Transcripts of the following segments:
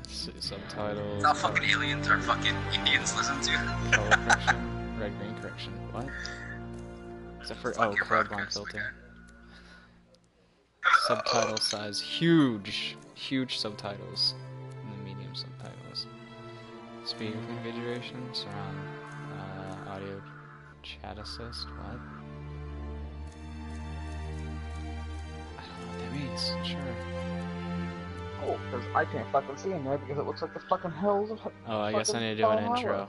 Subtitles. It's not fucking aliens or fucking Indians listen to. Color correction. Red green correction. What? Except for colorblind filter. Subtitle size huge subtitles. And the medium subtitles. Speaker configuration. Surround audio chat assist. What? I don't know what that means. Sure. Oh, because I can't fucking see him there because it looks like the fucking hills of. Oh, I guess I need to do an intro.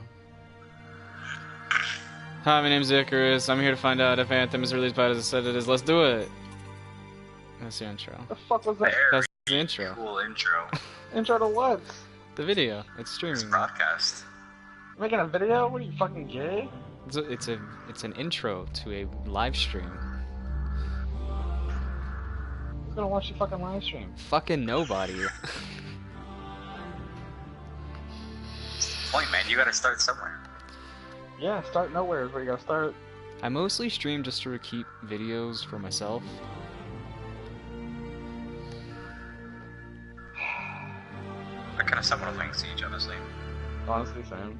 Hi, my name's Icarus. I'm here to find out if Anthem is really as bad as I said it is. Let's do it! That's the intro. The fuck was that? That's the intro. Cool intro. Intro to what? The video. It's streaming. It's broadcast. Making a video? What are you, fucking gay? It's an intro to a live stream. Who's gonna watch your fucking live stream? Fucking nobody. What's the point, man? You gotta start somewhere. Yeah, start nowhere is where you gotta start. I mostly stream just to keep videos for myself. I kinda summon things to each, honestly. Honestly, same.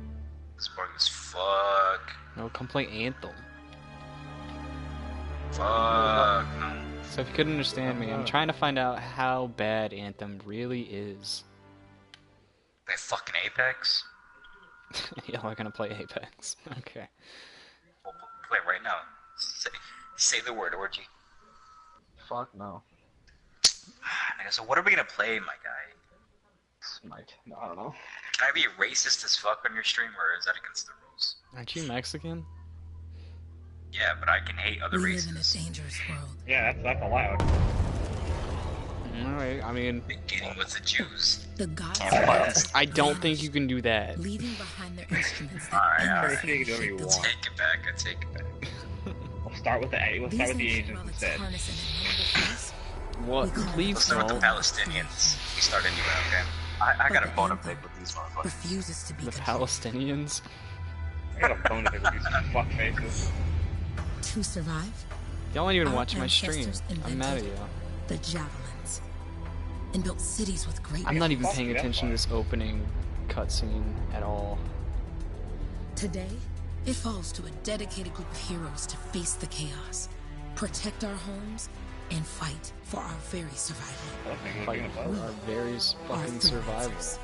It's boring as fuck. No, come play Anthem. Fuck, no. So if you couldn't understand me, I'm trying to find out how bad Anthem really is. They fucking Apex? Yeah, we're gonna play Apex. Okay. We'll play it right now. Say the word, orgy. Fuck no. So what are we gonna play, my guy? Smite. No, I don't know. Can I be racist as fuck on your stream, or is that against the rules? Aren't you Mexican? Yeah, but I can hate other We races. live in a dangerous world. Yeah, that's allowed. Alright, I mean... Beginning with the Jews. The gods I don't think you can do that. leaving behind their instruments Alright, that alright. You can do whatever you endlessly want. Take it back, I take it back. We'll start with the These ancient Asians relics instead. harness an ineffable force. What? Please Let's start with the don't. Palestinians. We start anyway, okay? I got a bone to pick with these motherfuckers. Refuses to be The controlled. Palestinians? I got a bone to pick with these fuck faces. To survive, Y'all won't even our watch my stream. ancestors I'm mad at invented you. the javelins and built cities with great. I'm not even Fuck paying you, attention to that's this opening cutscene at all. Today, it falls to a dedicated group of heroes to face the chaos, protect our homes, and fight for our very survival. Fighting for our very Our fucking survival. freelancers.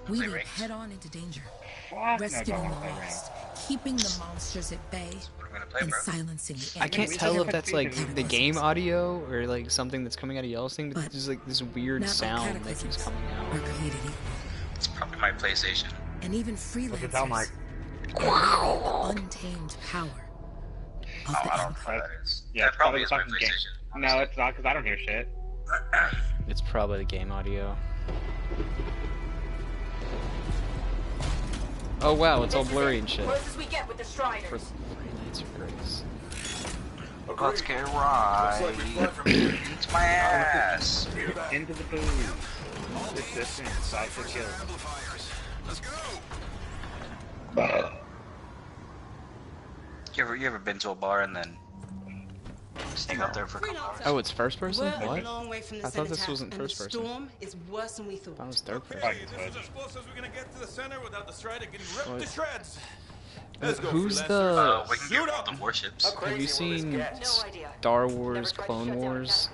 We Play leap rings. head on into danger, Fuck, rescuing no, the don't play lost, keeping the monsters at bay, What are we gonna play, and bro? silencing the I can't enemies. tell if that's like Cataclysms. the game audio or like something that's coming out of y'all's thing, but But there's like this weird not all sound that keeps cataclysms coming are out. created equal. It's probably my PlayStation. And even What's it sound freelancers like? create the untamed power of Oh, the I don't know empire. what that is. Yeah, That it's probably is my fucking game. PlayStation. No, it's not, because I don't hear shit. It's probably the game audio. Oh wow, it's all blurry and shit. Close as we get with the Striders. For Freelancer Grace. Let's get right. Eat my ass. Into the booze. Resistance, fight for kill. You ever been to a bar and then staying up there for a couple hours? Oh, it's first person? We're What? a long way from the I thought this cenotaph, wasn't and first the person. storm is worse than we thought. That was third person. Fucking This is good. as close as we're gonna get to the center without the Strider getting ripped What? to shreds. Let's go, Who's freelancers. the... We can get all the warships. Have you seen No idea. Star Never Wars tried to Clone shut down Wars?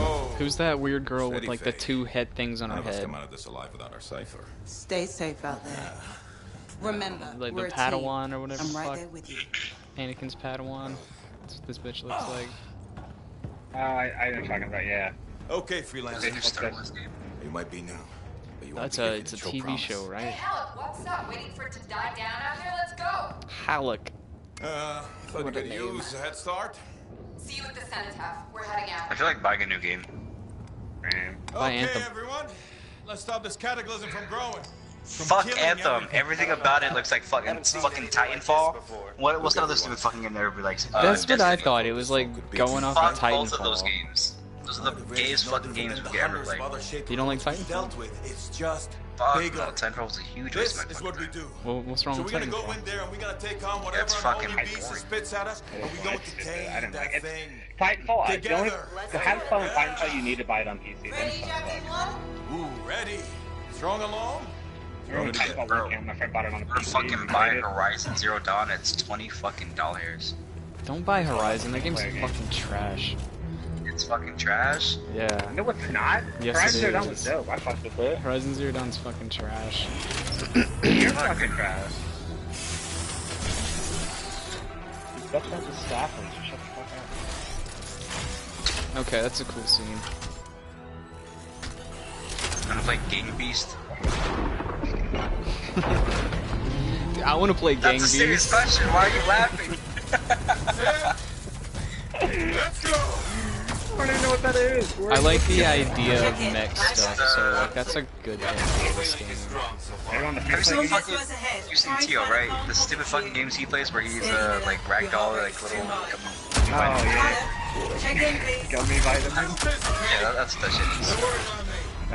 Oh, Who's that weird girl with Steady, like the Faye. two head things on her none of us head? come out of this alive without our cipher. Stay safe out there. Remember, Like we're the a team. Padawan or whatever I'm the right fuck. there with you. Anakin's Padawan. That's what this bitch looks like. I know what you're talking about, yeah. Okay, It's a new freelancers. Star Wars game. You might be new, but you That's won't a be it's a gifted TV promise. show, right? Hey, Alec, what's up? Waiting for it to die down out here? Let's go. Halleck. Thought What you a could name. use a head start. See you at the cenotaph. We're heading out. I feel like buying a new game. Man. By Okay, Anthem. everyone, let's stop this cataclysm from growing. Fuck killing Anthem. Everything about it looks like fucking Titanfall. What's the other stupid fucking game there? Be like, That's what I Destiny. thought. It was like going off of Fuck both of those Titanfall. games. Those are the gayest fucking games we could ever play. You don't like Titanfall? Dealt with. It's just Fuck bigger. no, Titanfall was a huge This waste of is my what we fucking time. do. Well, what's wrong So with we're gonna go Titanfall? in there and we're gonna take on whatever It's an fucking holy beast boring. spits at us, and we're going to I tame don't like that it. thing. Titanfall, the only Together. to have fun with Titanfall, you need to buy it on PC. Then Ready, it's fun. Jackson fuck. 1? Ooh, ready. Strong along? Bro, my friend bought it on the We're PC. fucking buy Horizon Zero Dawn. It's $20 fucking dollars. Don't buy Horizon. That game's fucking trash. It's fucking trash. Yeah. No, it's not. Yes, Horizon it Zero Dawn is. was dope. I fucked with it. Horizon Zero Dawn's fucking trash. You're fucking trash. That's not the staffers. Shut the fuck up. Okay, that's a cool scene. I'm gonna play Gang Beast. I want to play Gang That's a serious Beast. question. Why are you laughing? Let's go! I don't even know what that is. I like the idea of mech stuff, so like that's a good thing for this game. Everyone, the Have you first seen thing fucking? You've seen Tio, right? The stupid fucking games he plays where he's like ragdoll, like little. Oh, yeah. Check in, please. Gummy vitamins? Yeah, that's that shit.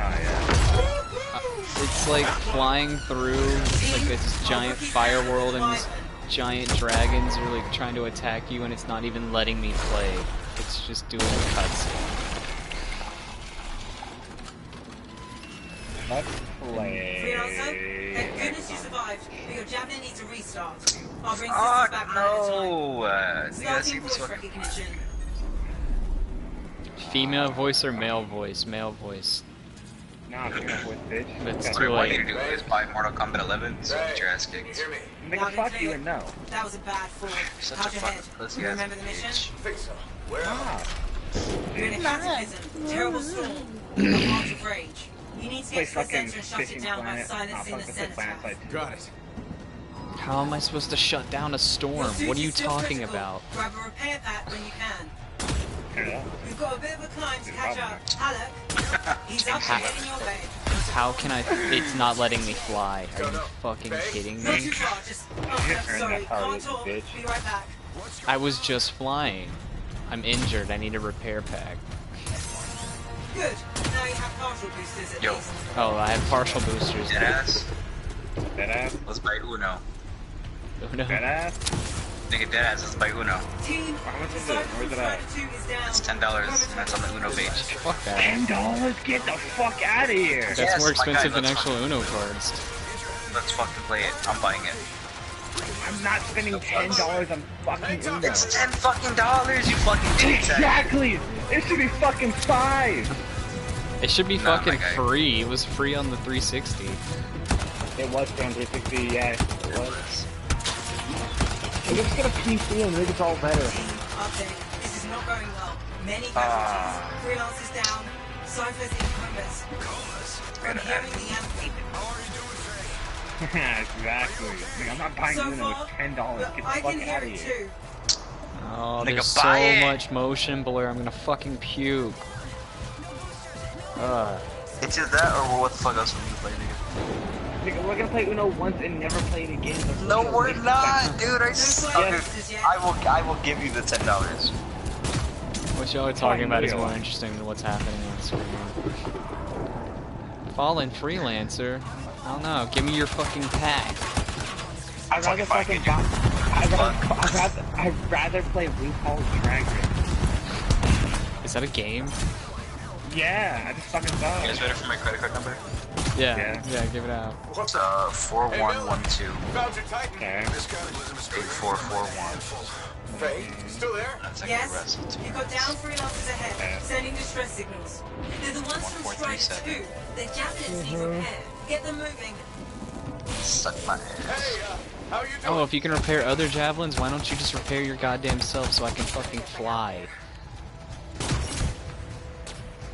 Oh, yeah. It's like flying through like this giant fire world and these giant dragons are like trying to attack you and it's not even letting me play. It's just doing a cutscene. Let's Freelancer, thank play. goodness you survived, but your javelin needs a restart. I'll bring Oh systems back one at a time. no! You guys Starting see this voice fucking. recognition. Female voice or male voice? Male voice. Nah, you're gonna voice bitch. That's Okay. too What I late. need to do is buy Mortal Kombat 11, so get your ass kicked. Hear me? Nigga, fuck you and no. That was a bad fall. Such How's a your fucking head? pussy You ass remember the mission? bitch. Think so. Where? Ah. You're in a cataclysm. Terrible storm. A heart of rage. You need to Play get to the fucking center and shut it fishing down by planet. Ah, silencing fuck, the let's play Planet center. Side 2. Got it. How am I supposed to shut down a storm? What are you talking about? Grab a repair pack when you can. Turn it up. We've got a bit of a climb to catch up. Alec, he's up Ha- and in your way. How can I? It's not letting me fly. Are you fucking kidding Not me? too far, just... Oh, Turn no, sorry, that power can't up, talk. bitch. Be right back. I was just flying. I'm injured. I need a repair pack. Good. Now you have partial boosters at Yo. least. Oh, I have partial boosters. Deadass. Deadass. Let's buy Uno. Oh no. Deadass. Nigga, deadass. Let's buy Uno. Team, How much is it? Cyber Where's it at? Strider 2 is down. It's $10, and that's on the Uno page. Fuck that. $10? Get the fuck out of here! That's Yes, more my guy, expensive than let's actual Uno cards. Let's fucking play it. I'm buying it. I'm not spending $10 on fucking Uno. It's $10 fucking dollars, you fucking cheats. Exactly! It should be fucking 5! It should be Nah, fucking my guy. free. It was free on the 360. It was down 360, yeah, it was. We're just gonna PC and make it all better. Team, update. This is not going well. Many casualties. Freelancers down. Cypher's in comas. I'm hearing the anthem. Exactly. Like, I'm not buying So Uno far, with $10. Get the I fuck can out hear of it here. too. Oh, Nigga, there's so buy it. much motion blur. I'm gonna fucking puke. It's either that or what the fuck else would you play, nigga? Nigga, we're gonna play Uno once and never play it again. That's No, what we're makes not, sense. dude. I just, Yes. I will give you the $10. What y'all are talking about is real. more interesting than what's happening on the screen. Fallen freelancer. I don't know. Give me your fucking pack. I'd rather fucking I'd rather play RuPaul's Drag Race. Is that a game? Yeah, I just fucking saw You guys it. ready for my credit card number? Yeah. Yeah, give it out. It's 4112 Found your Titan. Okay. This cataclysm is 8441. Faye, you still there? That's like Yes, the rest of it. you've got down freelancers ahead, Yeah. sending distress signals. They're the ones from Strider 2. 1437. Their javelins need repair. Get them moving. Suck my ass. Hey, how you doing? Oh, if you can repair other javelins, why don't you just repair your goddamn self so I can fucking fly?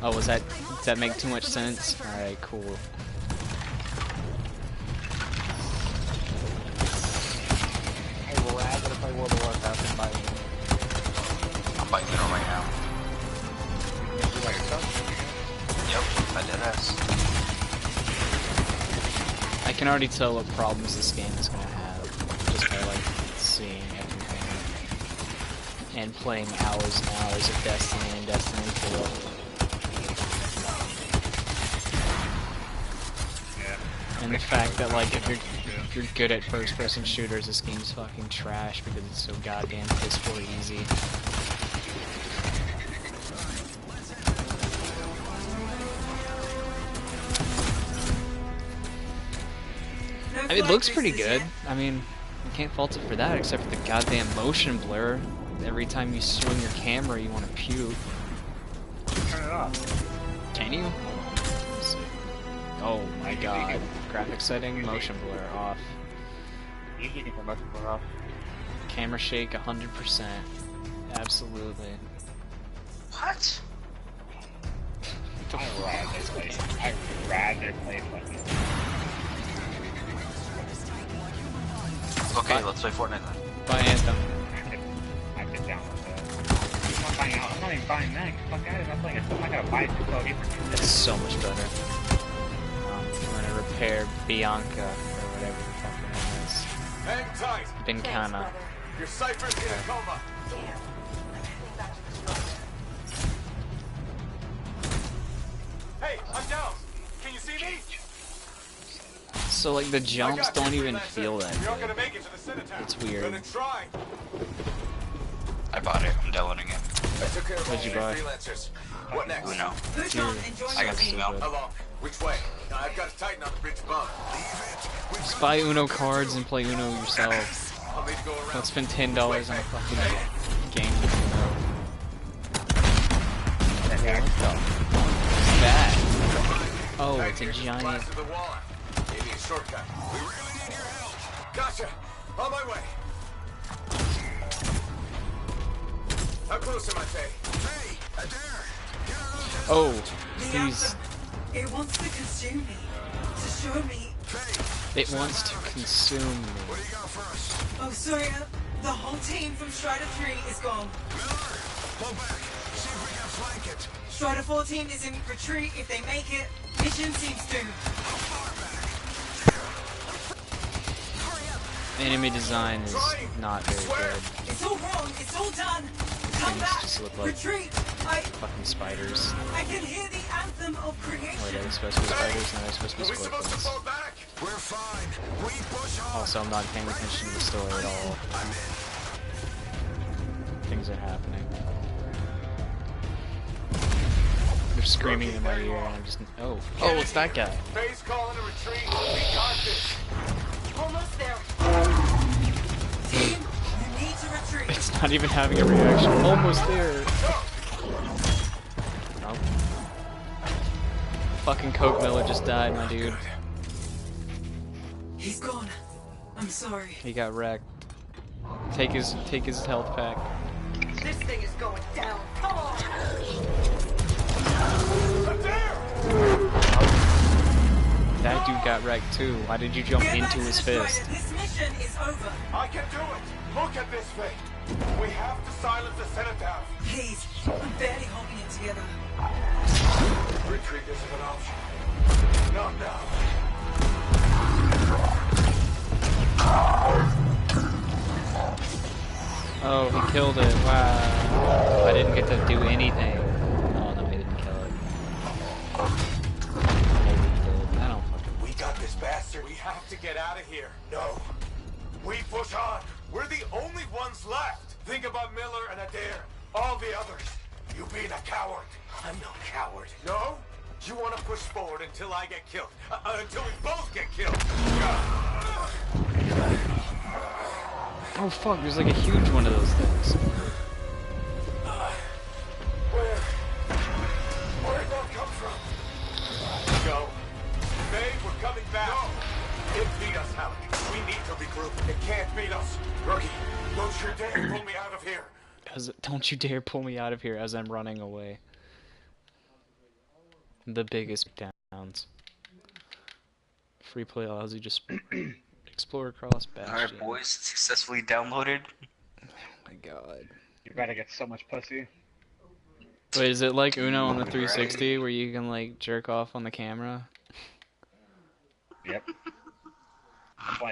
Oh, does that make too much sense? Alright, cool. I'd rather play World of Warcraft than buy Uno. I'm buying Uno right now. You by yourself? Yep, I did ass. I can already tell what problems this game is gonna have just by like seeing everything and playing hours and hours of Destiny and Destiny 4. And the fact that like if you're good at first-person shooters, this game's fucking trash because it's so goddamn piss poor easy. I mean, it looks pretty good. I mean, you can't fault it for that, except for the goddamn motion blur. Every time you swing your camera, you want to puke. Turn it off. Can you? Let's see. Oh my god. Graphic setting, motion blur off. You can keep the motion blur off. Camera shake 100%. Absolutely. What? I'd rather play fucking. Okay, let's play Fortnite then. Buy Anthem. I could download that. I'm not even buying that. Fuck out of it. I'm playing it. I'm not gonna buy it for $2. That's so much better. I'm gonna repair Bianca, or whatever the fuck her name is. Hang tight. Bincana. Your cipher's in a coma. Hey, I'm down. Can you see me? So like the jumps don't even feel that You're not good. gonna make it to the Cenotaph. It's weird. Gonna try. I bought it. I'm downloading it. I took care of all What'd you the buy? freelancers. What next? Uno. Push on and join I your got the team. email. How long? Which way? I've got a Titan on the bridge above. Just buy Uno cards and play Uno yourself. I'll need to go around. Don't spend $10 on a fucking game with Uno. What's that? Oh, it's a giant. Blast to the wall. Maybe a shortcut. We really need your help. Gotcha. On my way. How close am I, Faye? Hey, Adair. Oh, The please. Anthem, it wants to consume me. To show me. It wants to consume me. What do you got for us? Oh, sorry. The whole team from Strider 3 is gone. Miller, pull back. See if we can flank it. Strider 14 is in retreat. If they make it, mission seems doomed. Enemy design is not very good. It's all wrong. It's all done. Come Things back. just look like Retreat. fucking spiders. I can hear the anthem of creation. Wait, are they supposed to be spiders? No, they're supposed to be Are we supposed to scorpions. fall back? We're fine. We push on. Also, I'm not paying attention to the story at all. I'm in. Things are happening. They're screaming in my ear, and I'm just... Oh, it's that guy. Faye's calling a retreat. We got this. Almost there. Team, you need to retreat. It's not even having a reaction. Almost there. Nope. Fucking Coke Miller just died, my dude. He's gone. I'm sorry. He got wrecked. Take his health pack. This thing is going down. Come on. That dude got wrecked too. Why did you jump Get back into to his the Strider. fist? This mission is over. I can do it. Look at this, Faye. We have to silence the Cenotaph. Please, I'm barely holding it together. Retreat isn't an option. Not now. Oh, he killed it. Wow. I didn't get to do anything. Oh no, he didn't kill it. Maybe he did. I don't fucking... We got this bastard. We have to get out of here. No. We push on. We're the only ones left. Think about Miller and Adair. All the others. You being a coward. I'm no coward. No? You want to push forward until I get killed. Until we both get killed. Oh fuck, there's like a huge one of those things. Where'd that come from? Go. Babe, we're coming back. No. It beat us, Halleck. We need to regroup. It can't beat us. Rookie, don't you dare pull me out of here. Don't you dare pull me out of here as I'm running away. The biggest downs. Free play allows you to just explore across Bastion. Alright, boys, successfully downloaded. Oh my god. You better get so much pussy. Wait, is it like Uno on the 360 where you can like jerk off on the camera? Yep.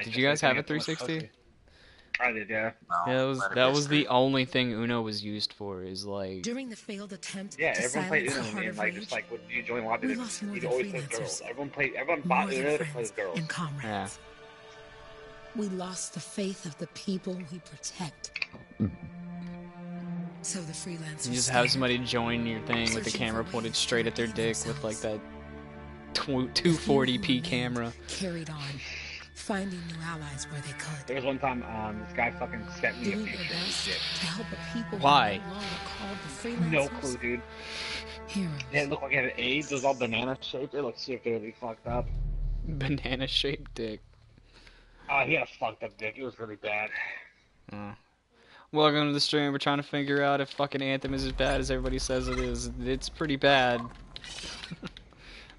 Did you guys have a 360? I did, yeah. Yeah, that was the only thing Uno was used for. Is like During the failed attempt Yeah, to everyone played silence the Uno heart and of like rage, just like when you join lobby, we lost more you'd than always play girls. freelancers, Everyone more bought than Uno to play friends girls. and comrades. yeah. We lost the faith of the people we protect. So the freelancers You just have somebody join your thing with the camera pointed straight at their dick with like that 240p camera. carried on. finding new allies where they could. There was one time, this guy fucking sent me a Doing their picture of his best dick. to help the people Why? who no longer called the freelancers. No clue, dude. Heroes. It looked like it had AIDS. It was all banana shaped. It looked severely fucked up. Banana-shaped dick. He had a fucked up dick. It was really bad. Welcome to the stream. We're trying to figure out if fucking Anthem is as bad as everybody says it is. It's pretty bad.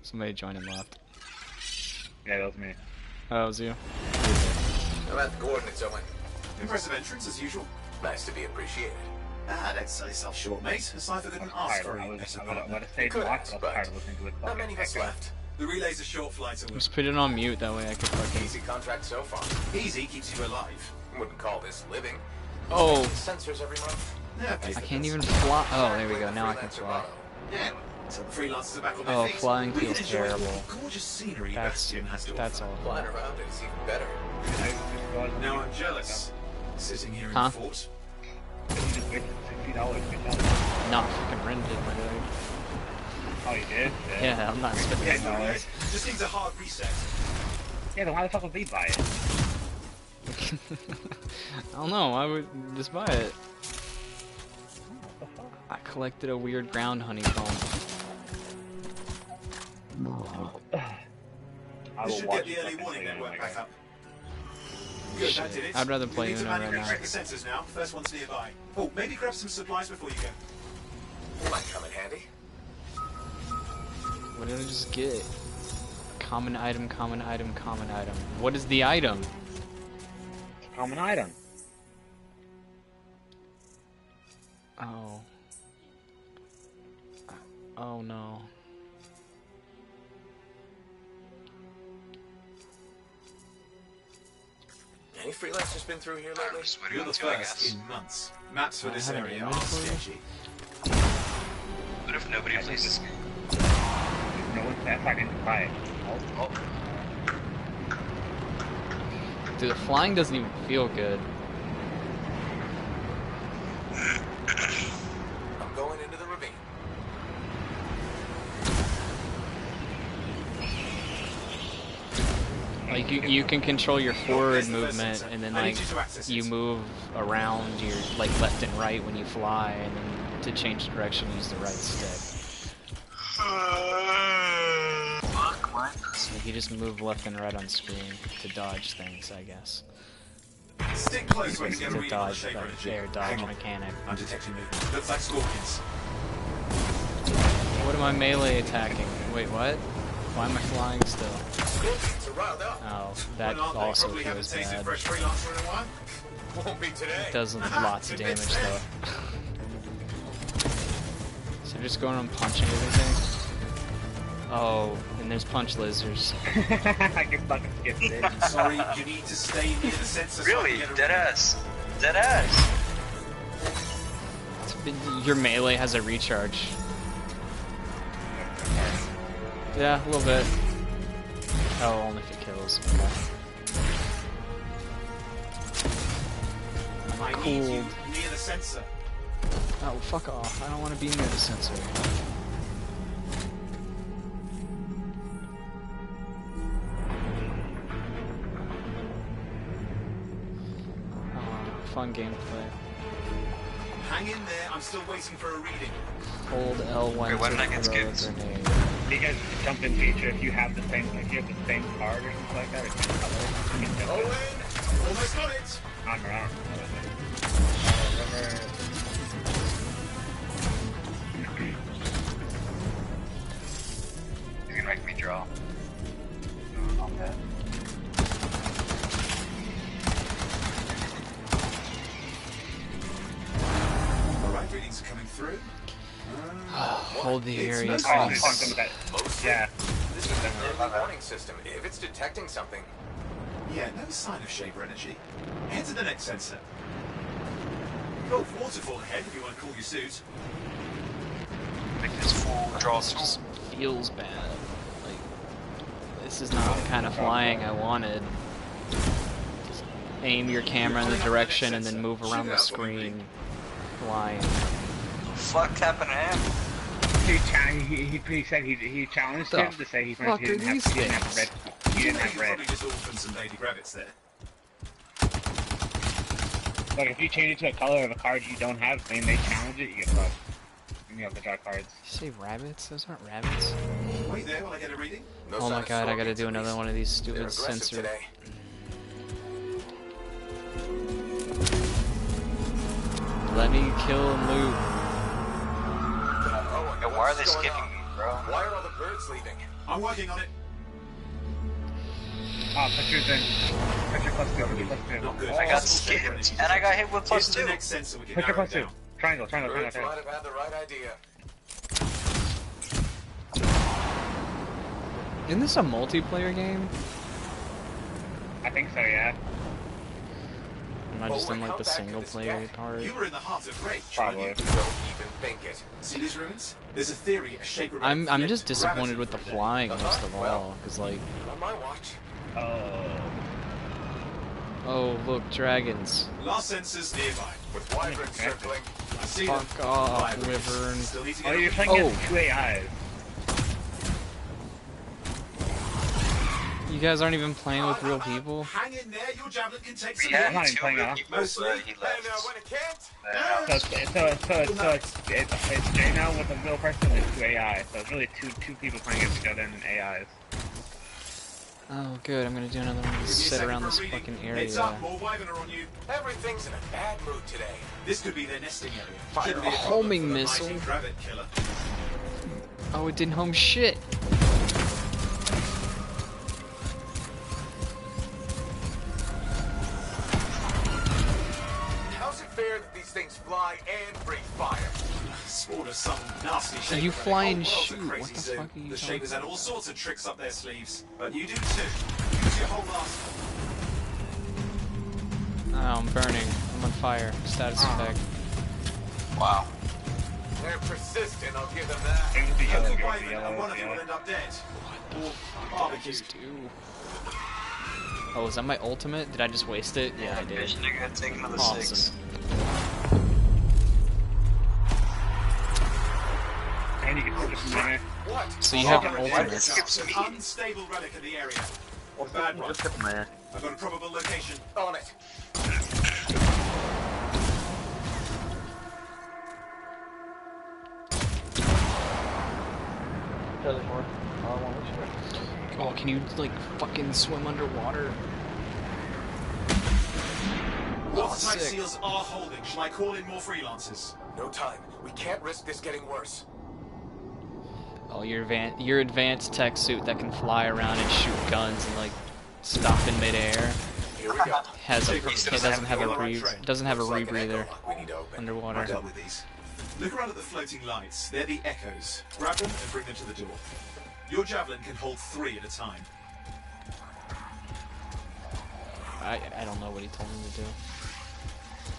Somebody joined and left. Yeah, that was me. Oh, that was you. I'm at the coordinates, Owen. Impressive entrance, as usual. Nice to be appreciated. Don't sell yourself short, mate. A cipher couldn't ask for I a was better going partner. to say Could watch, have, but I was but tired of listening to it. not many of us left. The relay's a short flight away. Just put it on mute, that way I could fucking... Easy contract so far. Easy keeps you alive. Wouldn't call this living. Oh! Sensors every month. Yeah, I can't even fly. Oh, there we go. Now I can fly. Yeah. So the freelancers are back on their Oh, feet. flying We can feels enjoy terrible. the gorgeous scenery That's Bastion has to offer. all. Flying around is even better. Now I'm jealous. Sitting here in Huh? the fort. $60. Not fucking rented, my dude. Oh, you did? Yeah, I'm not spending $10. Just needs a hard reset. Yeah, then why the fuck would they buy it? I don't know. I would just buy it. I collected a weird ground honeycomb. I We will should watch get the early fucking warning video, network my back guy. up. Good, that did it. I'd rather We play need to Uno manually right check now. the sensors now. First one's nearby. Oh, maybe grab some supplies before you go. Might come in handy. What did I just get? Common item, common item, common item. What is the item? Common item. Oh. Oh no. Any freelancers been through here lately? Sweaty You're the on too, I first guess. in months. Maps for I this have an area are inventory? sketchy. What if nobody plays this game? No one's that fucking quiet. Oh, Dude, the flying doesn't even feel good. I'm going into the ravine. Like you can control your forward movement, and then like you move around your like left and right when you fly, and then to change direction use the right stick. Fuck, what? Like you just move left and right on screen to dodge things, I guess. Stick close when you It's get a a reading on the dodge, shaper like, energy. air dodge Hang on. mechanic. I'm detecting movement. Looks like scorpions. What am I melee attacking? Wait, what? Why am I flying still? Scorpions are riled up. Oh, that Well, aren't they? also Probably haven't feels tasted bad. fresh freelancer in a while. Won't be today. It does lots of damage though. So just going and punching everything. Oh, and there's punch lasers. I can fucking skip it. Sorry, you need to stay near the sensor. Really? So I can get a Dead reading. ass. Dead ass. Your melee has a recharge. Yeah, a little bit. Oh, only if it kills. I I'm need you cool. near the sensor. Oh, fuck off. I don't want to be near the sensor. Fun gameplay. Hang in there. I'm still waiting for a reading. Hold L1 Wait, why did I to get throw a skipped? grenade. Because jump in feature, if you have the same card or something like that, or same color, you can jump in. Owen, almost got it. I'm around. You're gonna make me draw. Okay. All right, readings are coming through. Hold the area. It's Oh, please. fuck some of that. Yeah. This is an early warning system. If it's detecting something, Yeah, no sign of shaper energy. Head to the next sensor. Go for waterfall ahead if you want to cool your suit. Make this full draw This tool. just feels bad. Like, this is not the kind of flying I wanted. Just aim your camera in the direction and then move around the screen flying. Fuck happened to him? He said he challenged The him to say he fuck didn't are have these he didn't have things? red. you didn't have red. Probably just orphans and lady rabbits there. Like, if you change it to a color of a card you don't have, and they challenge it, you get fucked. And you have to draw cards. You say rabbits? Those aren't rabbits. Wait there while I get a reading. No Oh sign my of god, I gotta scorpions, do at another least. one of these They're stupid aggressive sensor. today. Let me kill and loot. Oh, Yo, why are they skipping me, bro? Why are all the birds leaving? I'm working on it. Oh, pictures in. Picture plus 2, picture plus 2. Not good. I got skipped, and I got hit with Here's +2. the next sensor we can Picture narrow plus it 2. down. Triangle, triangle, triangle, Birds triangle. might have had the right idea. Isn't this a multiplayer game? I think so, yeah. Am I just in like the single player part? You were in the heart of rage, Probably. weren't you? Don't even think it. See these ruins? There's a theory a shape I'm just disappointed with the flying most of Well. all, cause like, On my watch. oh look, dragons. Last sensors nearby. With wyverns circling. I see them. Fuck off, Wyverns. wyvern. Still need to Oh, get you're up. playing against 2 AIs. You guys aren't even playing with real people? Hang in there, your javelin can take We some had I'm not hits. even playing two now. people, Mostly. but he left. when it can't. It's Jay now with a real person and 2 AI. So it's really two people playing against each other and AIs. Oh good, I'm gonna do another one to Give me a sit second around for a this reading. fucking Heads area. up, more wyvern are on you. Everything's in a bad mood today. This could be their nesting area. Fire Shouldn't a be problem homing for the missile. mighty rabbit killer. Oh, it didn't home shit. How's it fair that these things fly and breathe fire? Spawned of some nasty shape. You but the fly whole and world's a shoot. crazy What the zoo. fuck are you The talking Shapers had about? all sorts of tricks up their sleeves. But you do too. Use your whole arsenal. Oh, I'm burning. I'm on fire. Status effect. Wow. They're persistent, I'll give them that. Things the Kill yellow, the go wyvern the yellow, and one of you yeah. will end up dead. Or What did I barbecued. just do? Oh, is that my ultimate? Did I just waste it? Yeah, I did. Bitch, nigga, take another 6. Awesome. And you can switch from there. What? So you have Oh, an yeah, ultimate. it's an unstable relic in the area. A bad one. I've got a probable location. On it. Oh, can you like fucking swim underwater? Watertight sick. seals are holding. Shall I call in more freelancers? No time. We can't risk this getting worse. Oh, your advanced tech suit that can fly around and shoot guns and like stop in midair Here we go. has a Take it it. doesn't have a You're on the right track. doesn't have a Looks like an rebreather echo lock we need to open. I underwater. dealt with these. Look around at the floating lights. They're the echoes. Grab them and bring them to the door. Your javelin can hold 3 at a time. I don't know what he told me to do.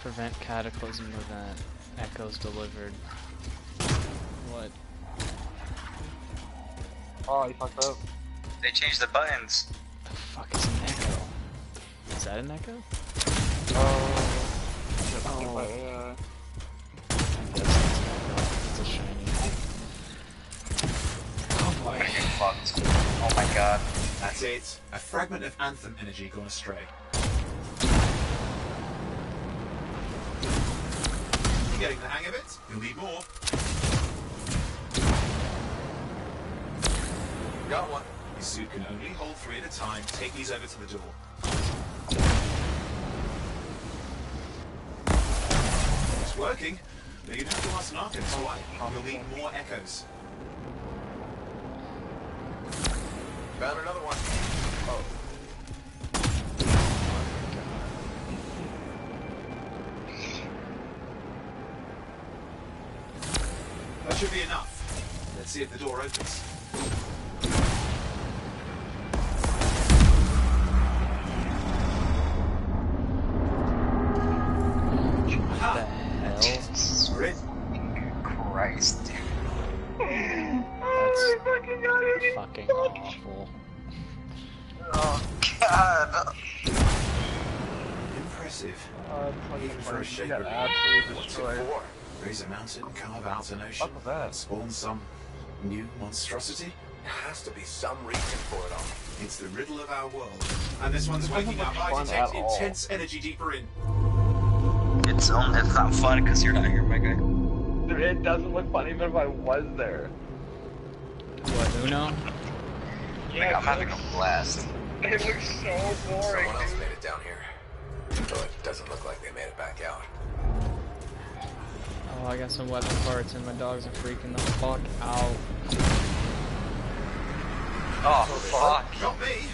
Prevent cataclysm event. Echoes delivered. What? Oh, you fucked up. They changed the buttons. The fuck is an echo? Is that an echo? Oh. I guess it's an echo. It's a shiny. Oh boy. Fucked. Oh my god. That's it. A fragment of Anthem energy gone astray. You're getting the hang of it? You'll need more. Got one. Your suit can only hold 3 at a time. Take these over to the door. It's working. But you'd have to ask Narcans why. You'll need more echoes. Found another one. Oh. That should be enough. Let's see if the door opens. What the hell? Jesus We're in. Christ, dude. That's fucking awful. Oh god. Impressive. Even for a shaper. absolutely What's it for? Raise a mountain, carve out an ocean, Fuck was that? spawn some new monstrosity. has to be some reason for it all. It's the riddle of our world. And this one's waking up. I fun detect at all. intense energy deeper in. It's not fun because you're not here, my guy. It doesn't look fun even if I was there. What, Uno? Like, I'm having a blast. It looks so boring. Someone else made it down here. Though it doesn't look like they made it back out. Oh, I got some weapon parts and my dogs are freaking the fuck out. Oh, fuck. Not me.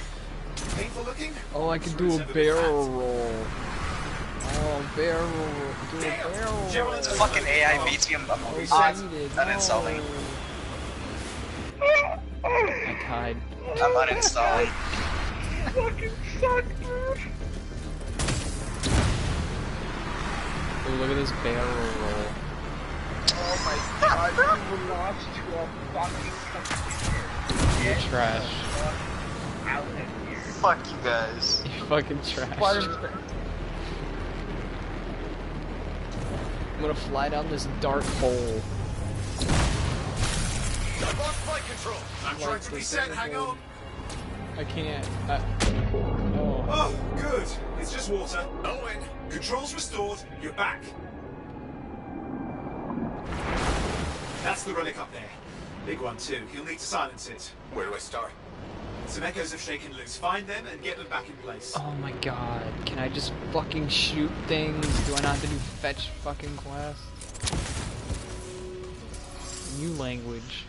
Painful looking. Oh, I can do a barrel roll. Oh, barrel roll. Do a barrel roll. It's fucking AI beats me. I'm uninstalling. I died. I'm uninstalling. Fucking suck, dude. Ooh, look at this barrel roll. Oh my god, you lost to a fucking computer. You're trash. Out of here. Fuck you guys. You're fucking trash. I'm gonna fly down this dark hole. I've lost flight control. I'm trying to reset. Hang on. I can't. Oh, good. It's just water. Owen, controls restored. You're back. That's the relic up there. Big one too. You'll need to silence it. Where do I start? Some echoes have shaken loose. Find them and get them back in place. Oh my god. Can I just fucking shoot things? Do I not have to do fetch fucking quests? New language.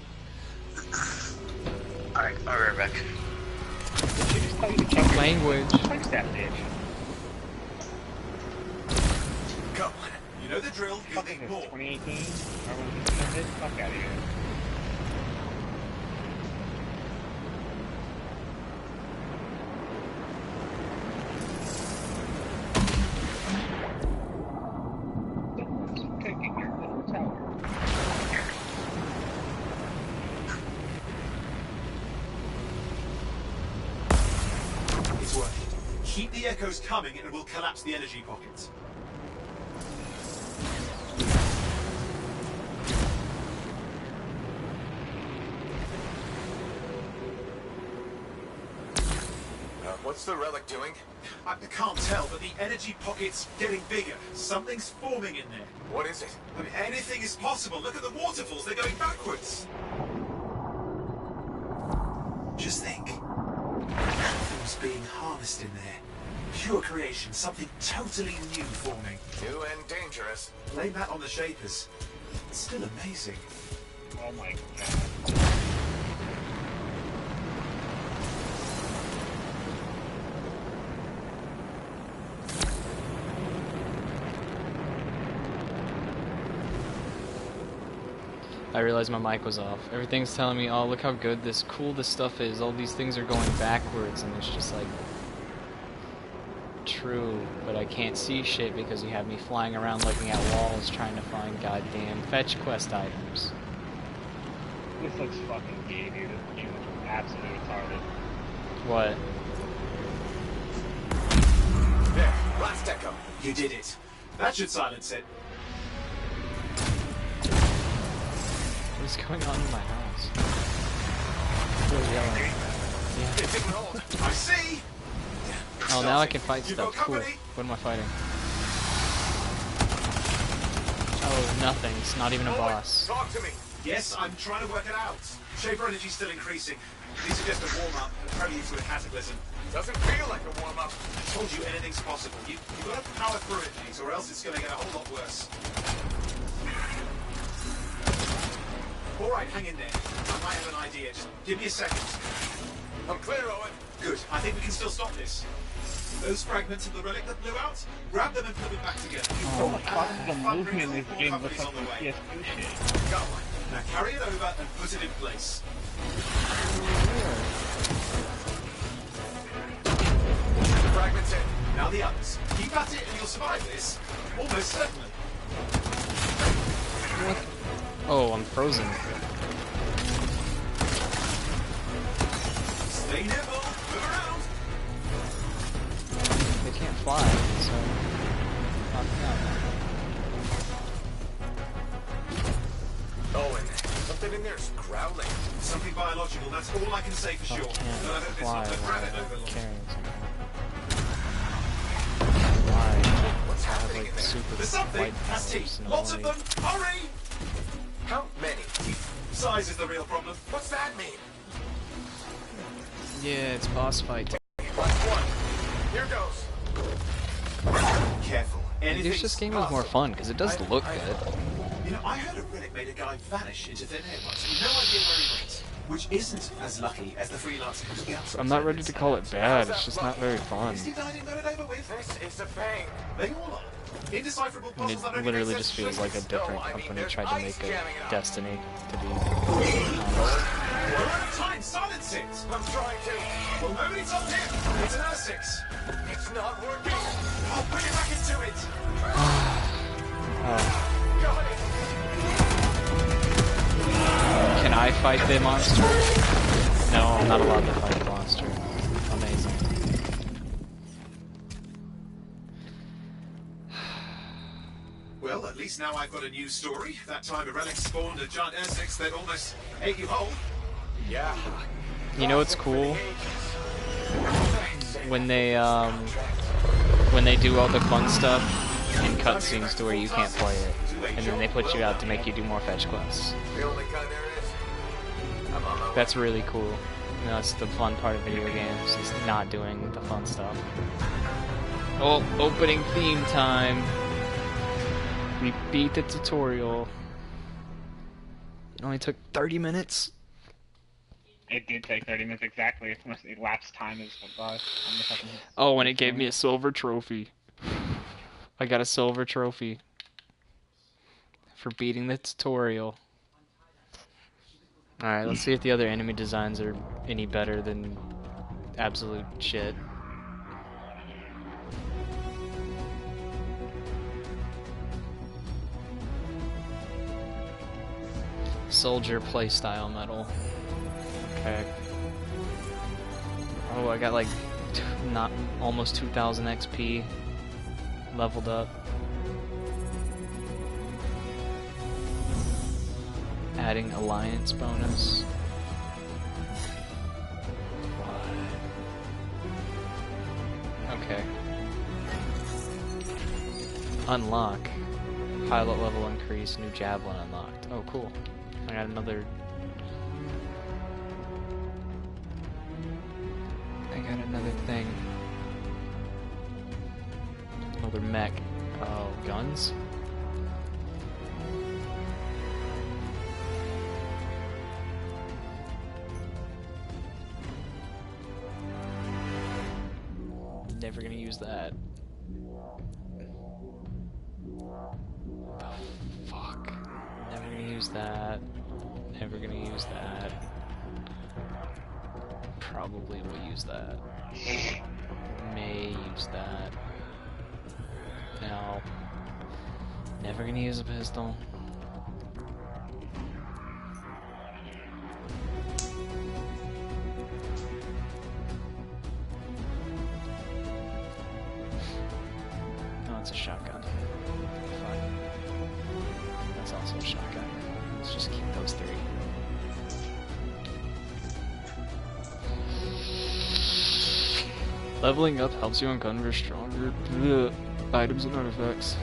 Alright, I'll be right back. She just tell you to check Language. punch that bitch. Come on. You know the drill. You'll Fuck is need this, more. 2018? Fuck out of here. Taking your little tower. It's working. Keep the echoes coming and we'll collapse the energy pockets. What's the relic doing? I can't tell, but the energy pocket's getting bigger. Something's forming in there. What is it? I mean, anything is possible. Look at the waterfalls. They're going backwards. Just think. Anthem's being harnessed in there. Pure creation. Something totally new forming. New and dangerous. Blame that on the Shapers. It's still amazing. Oh my god. I realized my mic was off. Everything's telling me, oh, look how good this stuff is. All these things are going backwards, and it's just like true, but I can't see shit because you have me flying around looking at walls trying to find goddamn fetch quest items. This looks fucking gay, dude. You absolutely retarded. What? There, last echo. You did it. That should silence it. What is going on in my house? Still yelling. Yeah. It's in rolled. I see. Oh, now I can fight You've stuff. got Cool. company. What am I fighting? Oh, nothing. It's not even a boss. Talk to me. Yes, I'm trying to work it out. Shaper energy's still increasing. These are just a warm-up, a prelude to a cataclysm. Doesn't feel like a warm-up. I told you anything's possible. You've got to power through it, Jeez, or else it's going to get a whole lot worse. All right, hang in there. I might have an idea. Just give me a second. I'm clear, Owen. Good. I think we can still stop this. Those fragments of the relic that blew out, grab them and put them back together. Oh my god, the movement in this game looks like some PS2 shit. Go on. Now carry it over and put it in place. Fragments in. Now the others. Keep at it and you'll survive this. Almost certainly. Oh, I'm frozen. Stay nimble. Move around. They can't fly, so... Owen, something in there's growling. something biological, that's all I can say for sure. Can't It's fly not the while granite I'm overlord. carrying something. Why? What's I have happening like in there? super There's something! white That's powers teeth! and Lots of only- them! Hurry! How many? Size is the real problem. What's that mean? Yeah, it's boss fight. Last one. Here goes. Careful. I Anything wish this game was more fun because it does look good. You know, I heard a relic made a guy vanish into thin air once. No idea where he went. Which isn't as lucky as the freelancer who's got. I'm not ready to call it bad. It's just not very fun. Is he dying and got it over with? This is a pain. They all are. Indecipherable And puzzles that it only literally make just sense feels like a to different I mean, company there's tried to ice make jamming a up. Destiny to be We're out of time. Silence it. I'm trying to. Well, nobody's up here. It's an R6. It's not working. I'll put it back into it. Got it. Can I fight the monster? No, I'm not allowed to fight the monster. Amazing. Well, at least now I've got a new story. That time a relic spawned a giant R6 that almost ate you whole. Yeah. You know what's cool? When they do all the fun stuff in cutscenes to where you can't play it, and then they put you out to make you do more fetch quests. The only kind there is. I'm on my way. That's really cool. You know, that's the fun part of video games, is not doing the fun stuff. Oh, opening theme time. We beat the tutorial. It only took 30 minutes. It did take 30 minutes exactly. It's must elapsed time is what was. Oh, and it gave me a silver trophy. I got a silver trophy for beating the tutorial. Alright, let's see if the other enemy designs are any better than absolute shit. Soldier playstyle medal. Okay. Oh, I got like not almost 2,000 XP leveled up. Adding alliance bonus. What? Okay. Unlock. Pilot level increase, new javelin unlocked. Oh, cool. I got another... I got another thing. Another mech. Oh, guns? Never gonna use that. The fuck? Never gonna use that. Never gonna use that. Probably will use that. May use that. No. Never gonna use a pistol. No, it's a shotgun. Fine. That's also a shotgun. Let's just keep those three. Leveling up helps you uncover stronger items and artifacts.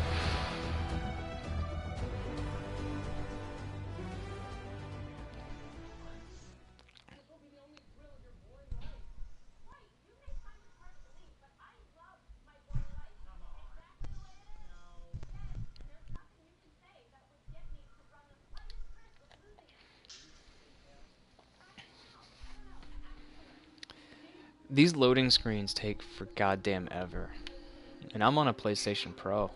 These loading screens take for goddamn ever. And I'm on a PlayStation Pro.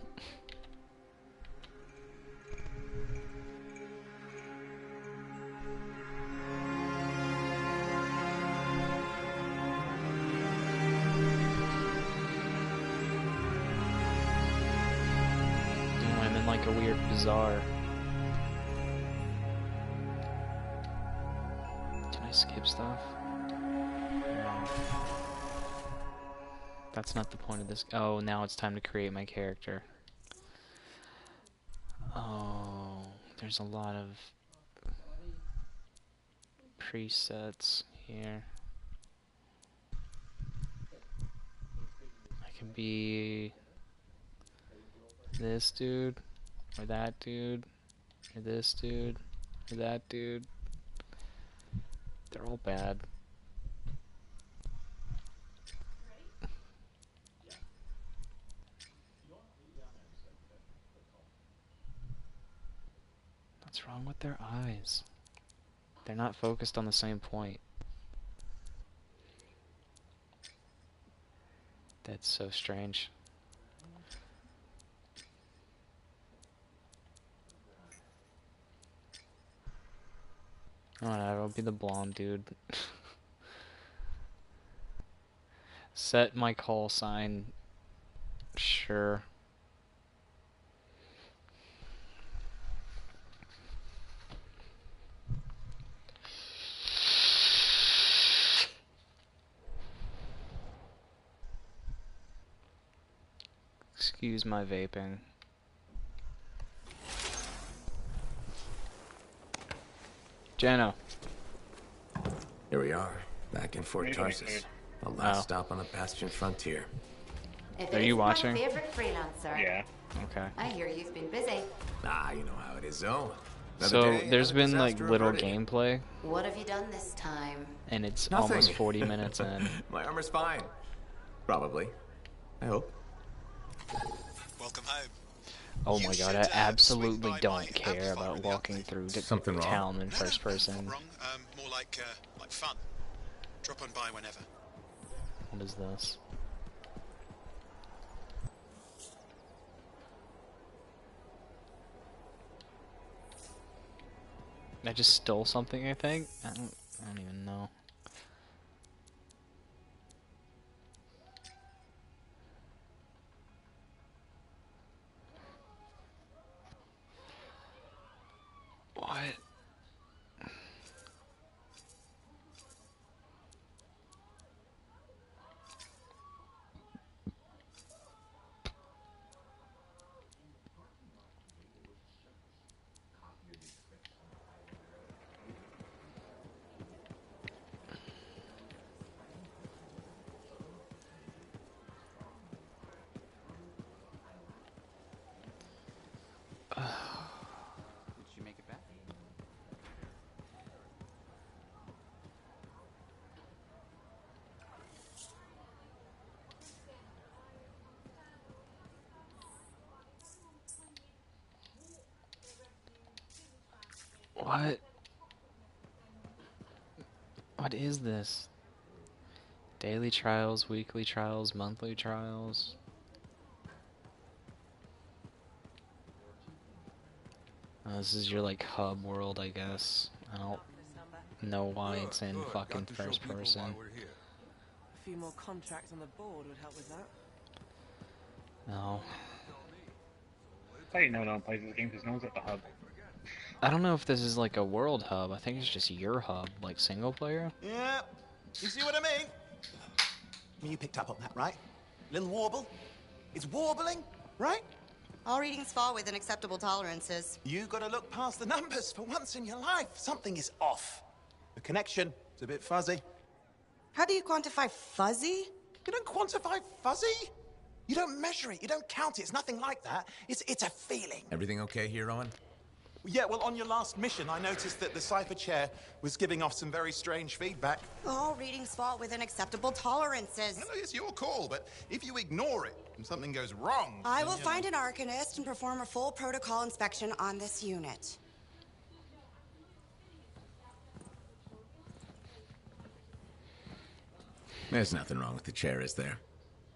I'm in like a weird bazaar. Can I skip stuff? No. That's not the point of this. Oh, now it's time to create my character. Oh, there's a lot of presets here. I can be this dude, or that dude, or this dude, or that dude. They're all bad. What's wrong with their eyes? They're not focused on the same point. That's so strange. Alright, I'll be the blonde dude. Set my call sign. Sure. Excuse my vaping. Jano. Here we are, back in Fort Tarsus. The last stop on the Bastion frontier. Are you watching? My favorite freelancer. Yeah. Okay. I hear you've been busy. Ah, you know how it is, though. So there's been like little gameplay, What have you done this time? and it's Nothing. almost 40 minutes in. My armor's fine. Probably. I hope. Welcome home. Oh You my god, should, I swing absolutely by don't my care amplifier about in the walking update. through the Something wrong? town in No, first no, person. not wrong. More like fun. Drop on by whenever. What is this? I just stole something, I think? I don't even know. What? Did she make it back? What? What is this? Daily trials, weekly trials, monthly trials. This is your like hub world, I guess. I don't know why it's in fucking first person. A few more contracts on the board would help with that. No. I didn't know no one plays this game because no one's at the hub. I don't know if this is like a world hub. I think it's just your hub, like single player. Yeah, you see what I mean? You picked up on that, right? Little warble. It's warbling, right? All readings fall within acceptable tolerances. You gotta look past the numbers for once in your life. Something is off. The connection is a bit fuzzy. How do you quantify fuzzy? You don't quantify fuzzy. You don't measure it. You don't count it. It's nothing like that. It's a feeling. Everything okay here, Owen? Yeah, well, on your last mission, I noticed that the cipher chair was giving off some very strange feedback. All readings fall within acceptable tolerances. No, it's your call, but if you ignore it and something goes wrong... I will find an arcanist and perform a full protocol inspection on this unit. There's nothing wrong with the chair, is there?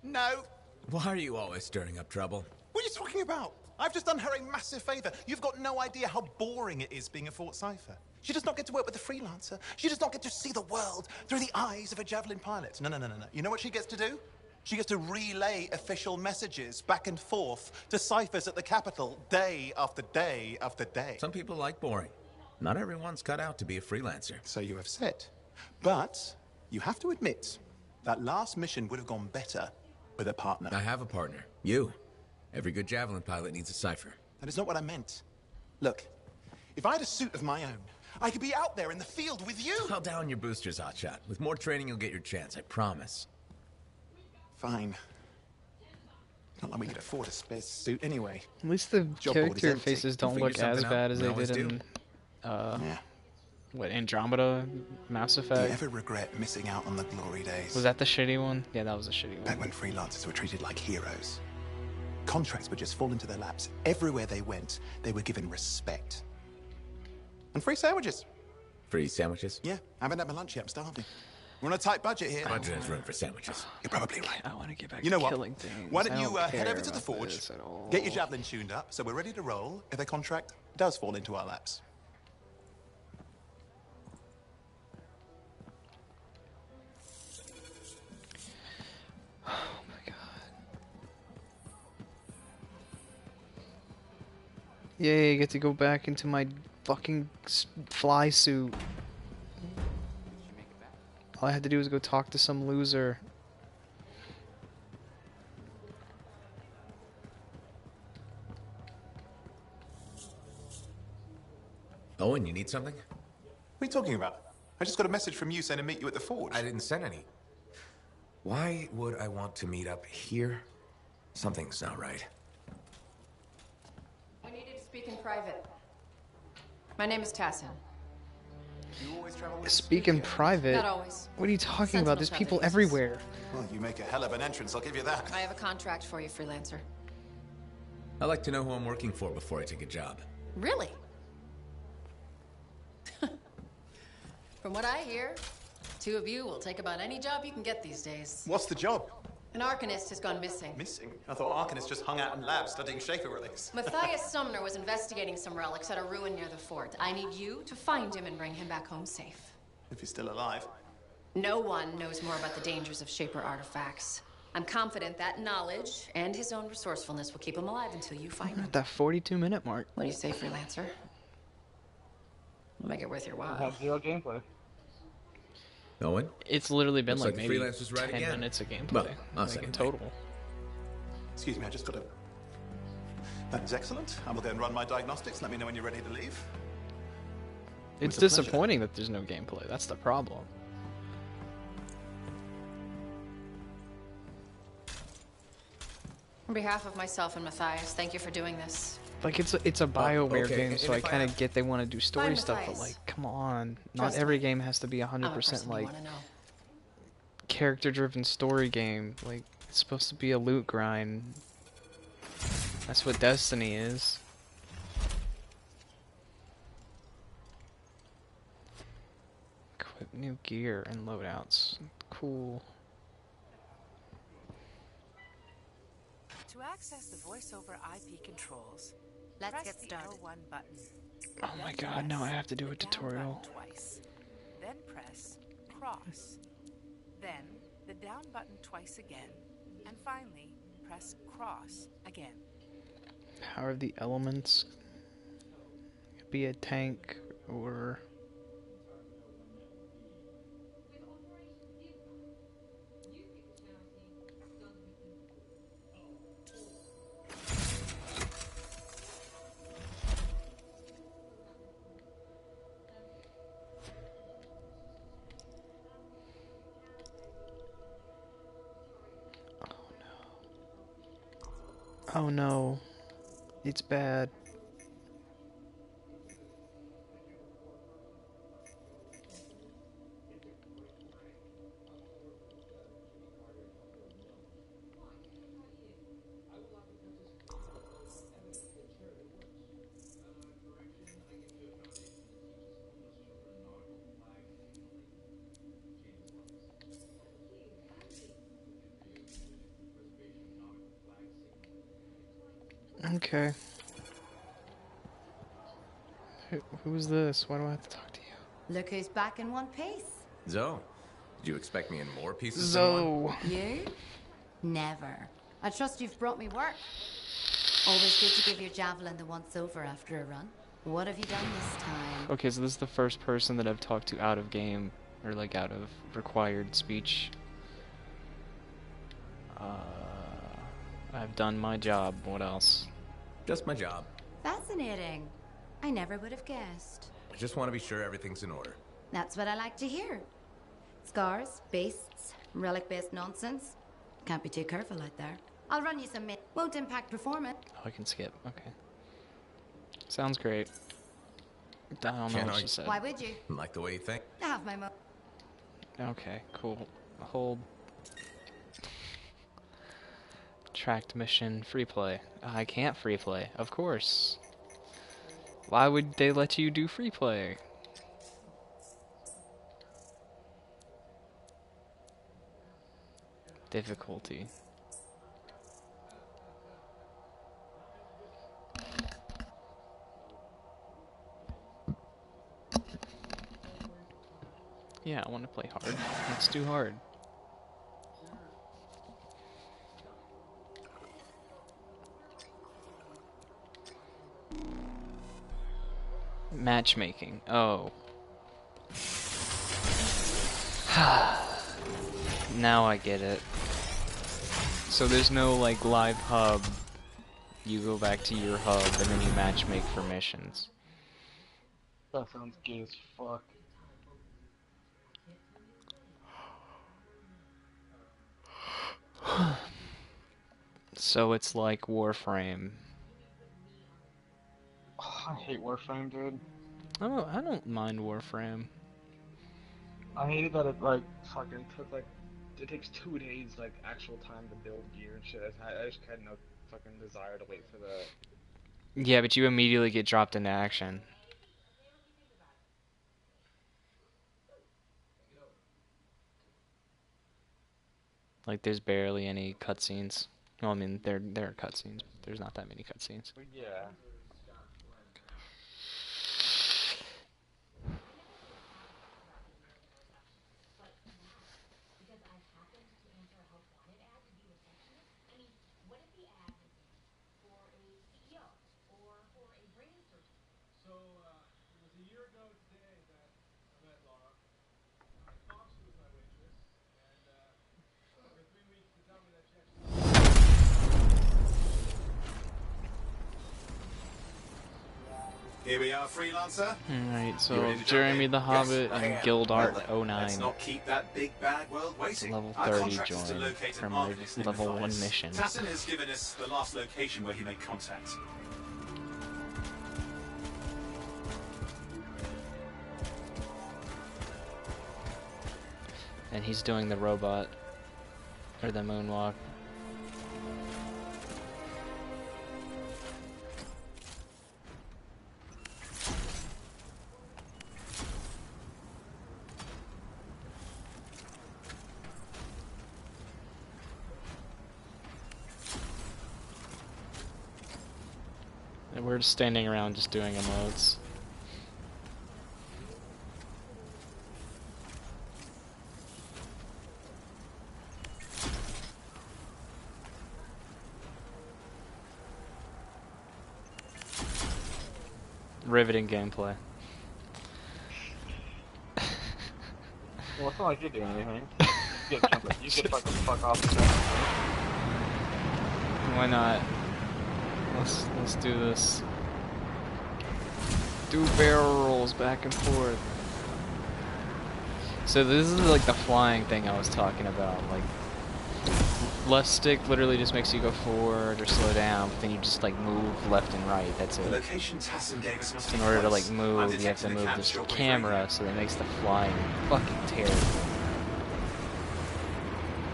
No. Why are you always stirring up trouble? What are you talking about? I've just done her a massive favor. You've got no idea how boring it is being a Fort Cipher. She does not get to work with a freelancer. She does not get to see the world through the eyes of a javelin pilot. No. You know what she gets to do? She gets to relay official messages back and forth to ciphers at the capital day after day after day. Some people like boring. Not everyone's cut out to be a freelancer. So you have said. But you have to admit, that last mission would have gone better with a partner. I have a partner. You. Every good javelin pilot needs a cipher. That is not what I meant. Look, if I had a suit of my own, I could be out there in the field with you. I'll down your boosters, Hotshot. With more training, you'll get your chance, I promise. Fine. Not like we could afford a spare suit anyway. At least the Job board is character empty. faces don't We'll look figure as something bad out. as We they always did do. in Yeah. what, Andromeda, Mass Do you Effect. ever regret missing out on the glory days? Was that the shitty one? Yeah, that was a shitty one. Back when freelancers were treated like heroes. Contracts would just fall into their laps. Everywhere they went, they were given respect. And free sandwiches. Free sandwiches? Yeah, I haven't had my lunch yet. I'm starving. We're on a tight budget here. Budget has room for sandwiches. You're probably right. I want to get back You know to what? killing things. Why don't I you head care over to the about forge, this at all. get your javelin tuned up, so we're ready to roll if a contract does fall into our laps. Oh my god. Yay, I get to go back into my fucking fly suit. All I had to do was go talk to some loser. Owen, you need something? What are you talking about? I just got a message from you saying to meet you at the forge. I didn't send any. Why would I want to meet up here? Something's not right. We needed to speak in private. My name is Tassin. You always travel with Speak in private? Not always. What are you talking Sentinel about? There's people travel everywhere. Well, you make a hell of an entrance, I'll give you that. I have a contract for you, freelancer. I like to know who I'm working for before I take a job. Really? From what I hear, two of you will take about any job you can get these days. What's the job? An Arcanist has gone missing. Missing? I thought Arcanist just hung out in labs studying Shaper relics. Matthias Sumner was investigating some relics at a ruin near the fort. I need you to find him and bring him back home safe. If he's still alive. No one knows more about the dangers of Shaper artifacts. I'm confident that knowledge and his own resourcefulness will keep him alive until you find him. At that 42-minute mark. What do you say, freelancer? We'll make it worth your I while. have zero gameplay. Owen? It's literally been Looks like like the maybe freelancer's right 10 again. minutes of gameplay. Well, I'll like say in it. total. Excuse me, I just got to... That is excellent. I will go and run my diagnostics. Let me know when you're ready to leave. It's With a pleasure. disappointing that there's no gameplay. That's the problem. On behalf of myself and Matthias, thank you for doing this. Like it's a BioWare okay, game, and so I if I kind of have- get they want to do story Fine, stuff, but Matthias. like, come on, not Trust every me. game has to be I'm a 100% person you like want to know. character-driven story game. Like it's supposed to be a loot grind. That's what Destiny is. Equip new gear and loadouts. Cool. To access the voice over IP controls, Let's press get the started. L1 button. Oh my god, now I have to do a The down tutorial. button twice. Then press cross. Then the down button twice again. And finally, press cross again. How are the elements? Be a tank or oh no, it's bad. Okay. Who's this? Why do I have to talk to you? Look who's back in one piece. Zoe, did you expect me in more pieces than one? Zoe. You? Never. I trust you've brought me work. Always good to give your javelin the once over after a run. What have you done this time? Okay, so this is the first person that I've talked to out of game, or like out of required speech. I've done my job. What else? Just my job. Fascinating. I never would have guessed. just want to be sure everything's in order. That's what I like to hear. Scars, beasts, relic-based nonsense. Can't be too careful out there. I'll run you some won't impact performance. Oh, I can skip. Okay. Sounds great. I don't know what she said. Why would you? Like the way you think? I have my Okay, cool. Hold. Tracked mission, free play. I can't free play, of course. Why would they let you do free play? Difficulty. Yeah, I want to play hard. Let's do hard. Matchmaking. Oh. Now I get it. So there's no like live hub. You go back to your hub and then you matchmake for missions. That sounds gay as fuck. So it's like Warframe. Oh, I hate Warframe, dude. I don't mind Warframe. I hated that it like fucking took like it takes 2 days like actual time to build gear and shit. I just had no fucking desire to wait for that. Yeah, but you immediately get dropped into action. Like there's barely any cutscenes. Well, I mean there are cutscenes, but there's not that many cutscenes. Yeah. Here we are, Freelancer. Alright, so You ready to Jeremy jump the in? Hobbit Yes, I and am. Gildart Well, 09. let's not keep that big bad world waiting. Level Our 30 contract is to join locate an from arcanist in level 1 Matthias. mission. Tassin has given us the last location where he made contact. And he's doing the robot, or the moonwalk. And we're just standing around just doing emotes. Riveting gameplay. Well, it's not like you're doing anything. You get fuck off. Why not? Let's do this. Do barrel rolls back and forth. So this is like the flying thing I was talking about. Like left stick literally just makes you go forward or slow down, but then you just like move left and right. That's The it. location Tassin gave us must In be order to close. like move, I'm you have to detecting move a this shortwave camera, radio. so that makes the flying fucking terrible.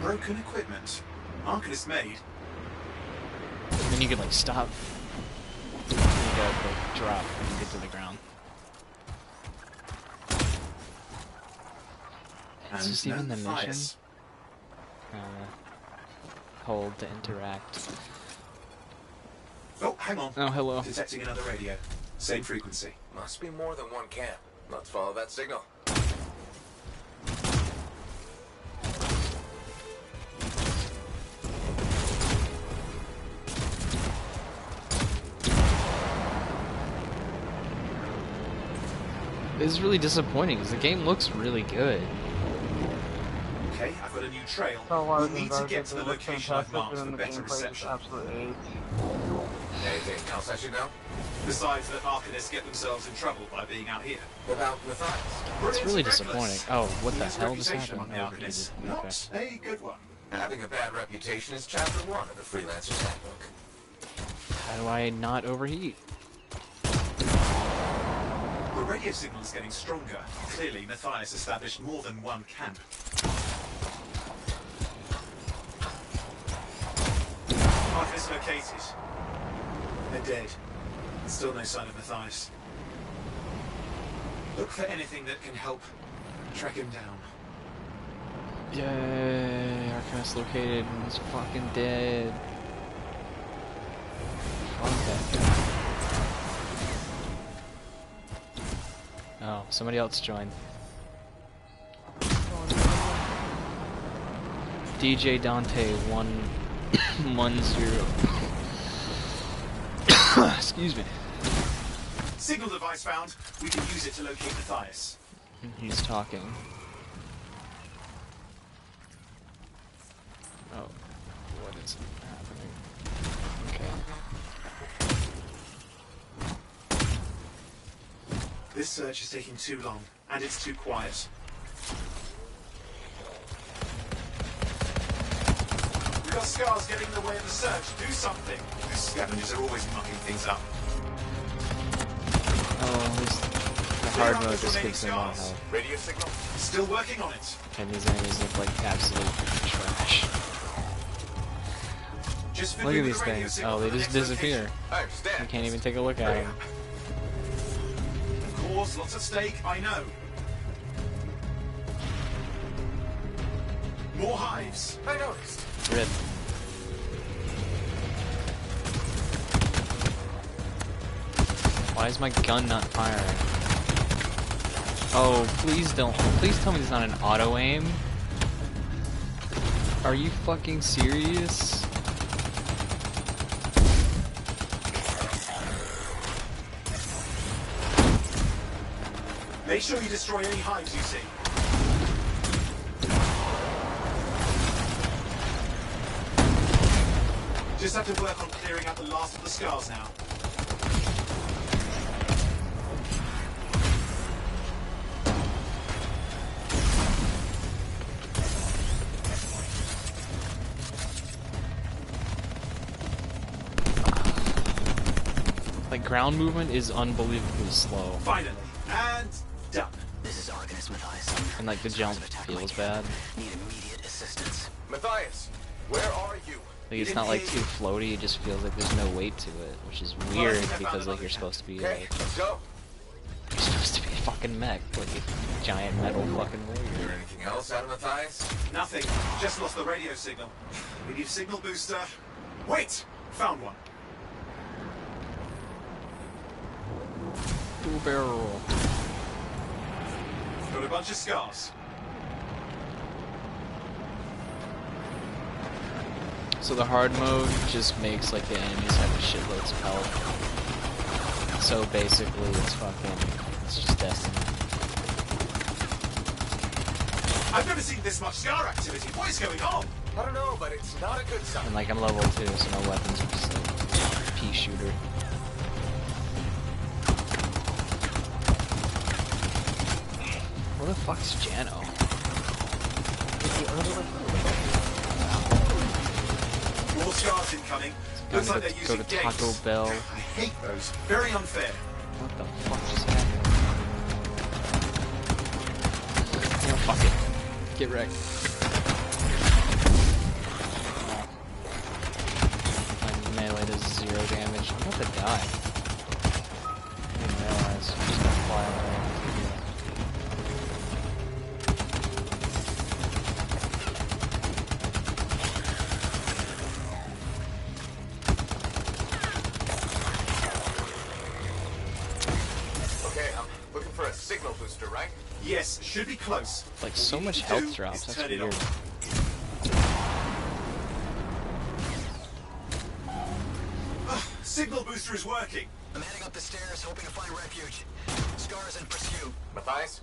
Broken equipment. Arcanist made. And then you can like stop. You gotta like drop when you get to the ground. Is this even the mission? Hold to interact. Oh, hang on. Oh, hello. Detecting another radio. Same frequency. Must be more than one camp. Let's follow that signal. This is really disappointing because the game looks really good. Okay, I've got a new trail. So We'll need to get to the location I've marked for better reception. Absolutely. Anything else I should know? Besides that Arcanists get themselves in trouble by being out here. About Matthias? It's really disappointing. Oh, what the hell just Reputation happened? among the Arcanists, not a good one. Having a bad reputation is chapter 1 of the Freelancer's Handbook. How do I not overheat? The radio signal is getting stronger. Clearly, Matthias established more than one camp. Arcanists located. They're dead. Still no sign of Matthias. Look for anything that can help track him down. Yay, Arcanist located and he's fucking dead. Fuck that guy. Oh, somebody else joined. DJ Dante 110. Excuse me. Signal device found. We can use it to locate Matthias. He's talking. Oh, what is happening? Okay. This search is taking too long, and it's too quiet. We've got scars getting in the way of the search. Do something. These scavengers are always mucking things up. Oh, the hard mode just gives them more health. Radio signal. Still working on it. And these enemies look like absolute trash. Look at these things. Oh, they just disappear. You can't even take a look at them. Of course, lots at stake, I know. More hives. I noticed. Rip. Why is my gun not firing? Oh, please don't. Please tell me it's not an auto aim. Are you fucking serious? Make sure you destroy any hives you see. Just have to work on clearing out the last of the scars now. Like, ground movement is unbelievably slow. Finally, and done. This is Arcanist Matthias. And like the jump feels bad. Need immediate assistance. Matthias, where are you? Like, it's not like too floaty, it just feels like there's no weight to it, which is weird because like you're supposed to be like, let's go. You're supposed to be a fucking mech, like a giant metal fucking warrior. Anything else out of Matthias? Nothing. Just lost the radio signal. We need a signal booster. Wait! Found one. Dual barrel. Got a bunch of scars. So the hard mode just makes like the enemies have shitloads of health. So basically it's just Destiny. I've never seen this much scar activity. What is going on? I don't know, but it's not a good sign. And like I'm level 2, so no weapons, just like pea shooter. Where the fuck's Jano? More scars incoming. Looks like they're using go to Taco Bell. I hate those. Very unfair. What the fuck just happened? Oh, fuck it. Get wrecked. My melee does 0 damage. I'm about to die. I didn't realize. I'm just gonna fly away. Signal booster, right? Yes, should be close. Like so much health drops, that's weird. Signal booster is working. I'm heading up the stairs, hoping to find refuge. Scars in pursuit. Matthias?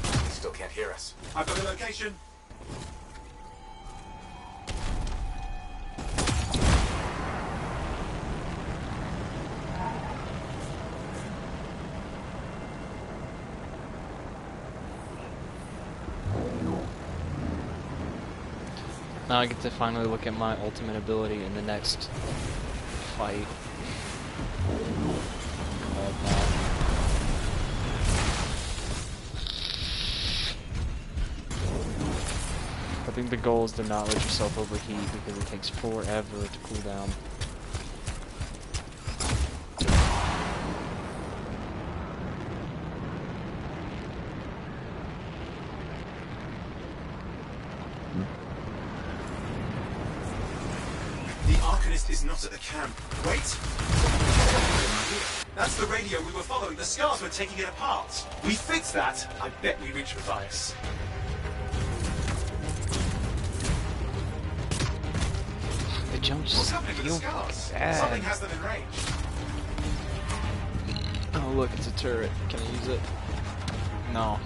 He still can't hear us. I've got a location. Now I get to finally look at my ultimate ability in the next fight. I think the goal is to not let yourself overheat because it takes forever to cool down. The Arcanist is not at the camp. Wait! That's the radio we were following. The Scars were taking it apart. We fixed that. I bet we reached Matthias. The jumps What's just happening with the feel Scars? bad. Something has them in range. Oh look, it's a turret. Can I use it? No.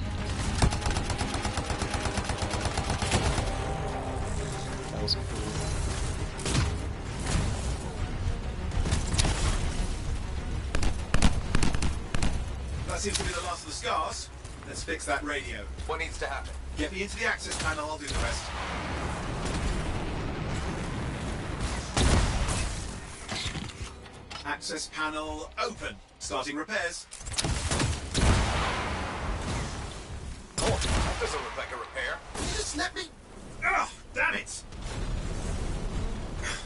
That was cool. That seems to be the last of the Scars. Let's fix that radio. What needs to happen? Get me into the access panel, I'll do the rest. Access panel open. Starting repairs. Oh, that doesn't look like a repair. Will you just let me... Ugh, damn it!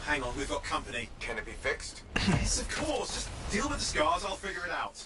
Hang on, we've got company. Can it be fixed? Yes, of course. Just deal with the Scars, I'll figure it out.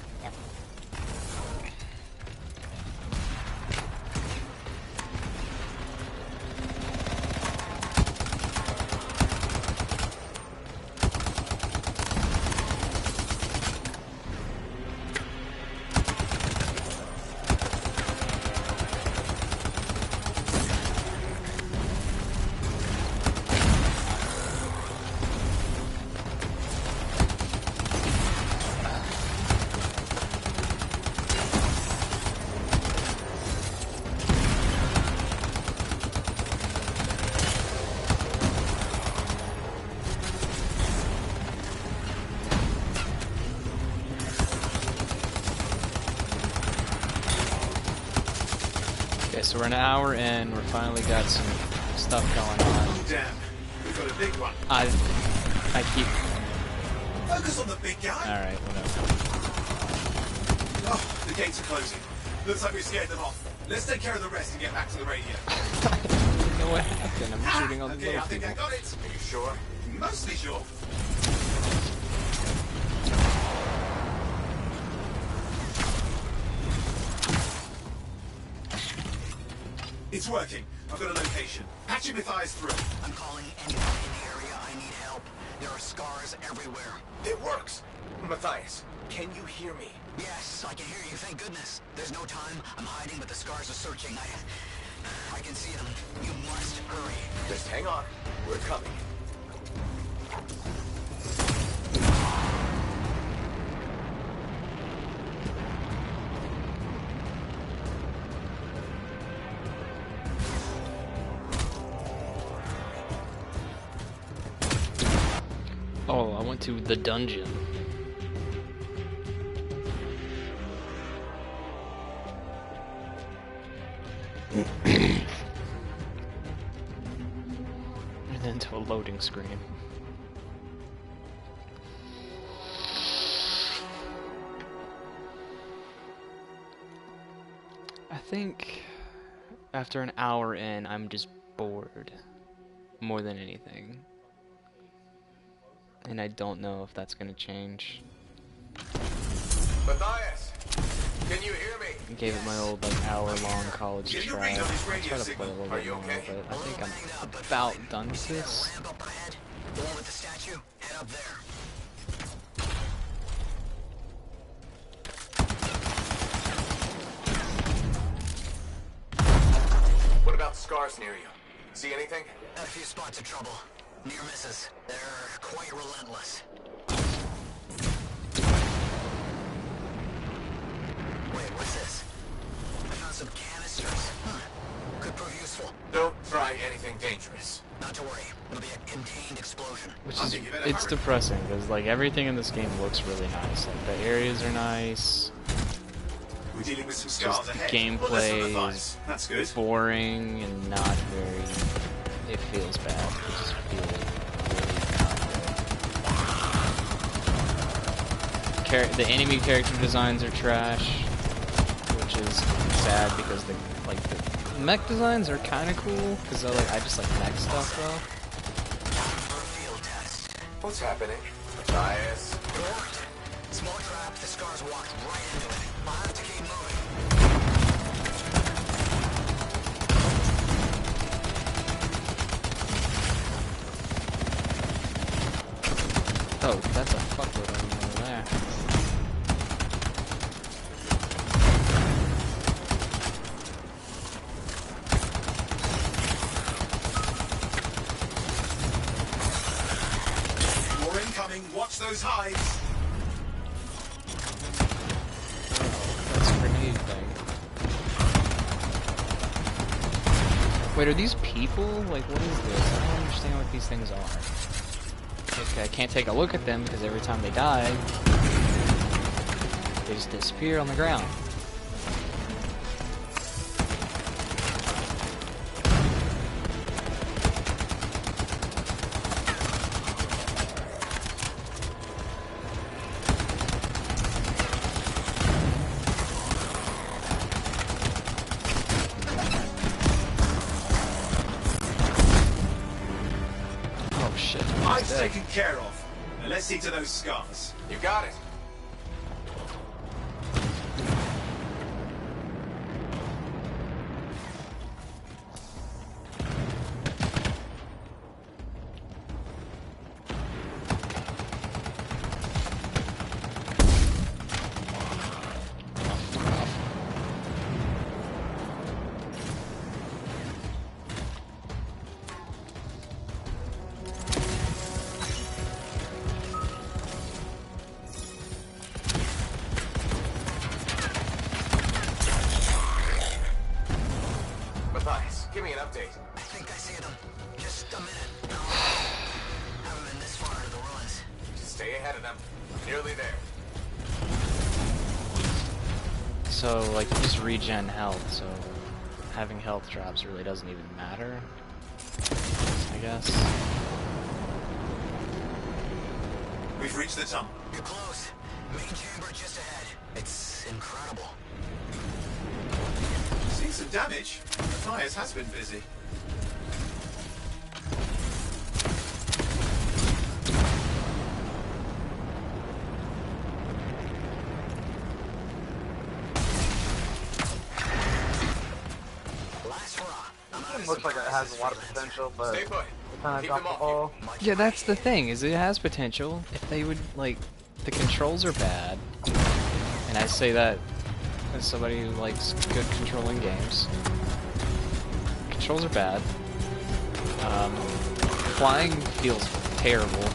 Okay, so we're an hour in. We're finally got some stuff going on. Oh, damn. We've got a big one. I keep. Focus on the big guy. All right, whatever. Oh, the gates are closing. Looks like we scared them off. Let's take care of the rest and get back to the radio. You know what happened? I'm shooting on the Okay, little I think people. I got it. Are you sure? Mostly sure. It's working. I've got a location. Patching Matthias through. I'm calling anyone in the area. I need help. There are Scars everywhere. It works. Matthias, can you hear me? Yes, I can hear you. Thank goodness. There's no time. I'm hiding, but the Scars are searching. I can see them. You must hurry. Just hang on. We're coming. Oh, I went to the dungeon. And then to a loading screen. I think after an hour in, I'm just bored more than anything. And I don't know if that's gonna change. Matthias, can you hear me? I gave it my old like hour-long college Get your try. read on this I radio try to play a signal. little Are bit you more, okay? but I think I'm about done with this. Ramp up ahead. The one with the statue. Head up there. What about Scars near you? See anything? A few spots of trouble. Near misses. They're quite relentless. Wait, what's this? I found some canisters. Could prove useful. Don't try anything dangerous. Not to worry. It'll be a contained explosion. Which is, it's depressing because like everything in this game looks really nice. Like the areas are nice. We're dealing with some Just Scars the ahead. gameplay Well, that's good. is boring and not very it feels bad. It just feels really the enemy character designs are trash, which is sad because the mech designs are kind of cool because I just like mech stuff though. What's happening? Matthias. Small trap, the scars walked right into it. I'll have to keep moving. Oh, that's a fuckload of them over there. More incoming. Watch those hides. That's a grenade thing. Wait, are these people? Like, what is this? I don't understand what these things are. Okay, I can't take a look at them because every time they die, they just disappear on the ground. Oh shit. Hide's taken care of. Now let's see to those scars. You got it. Matthias, give me an update. I think I see them. Just a minute. Haven't been this far into the ruins. Just stay ahead of them. Nearly there. So, like, you just regen health, so having health drops really doesn't even matter, I guess. We've reached the tunnel. You're close. Main chamber just ahead. It's incredible. Seen some damage. Matthias has been busy. It looks like it has a lot of potential, but Stay put. it kind of Keep dropped them the ball. Yeah, that's the thing, is it has potential. If they would, like, the controls are bad, and I say that as somebody who likes good controlling games. Controls are bad. Flying feels terrible.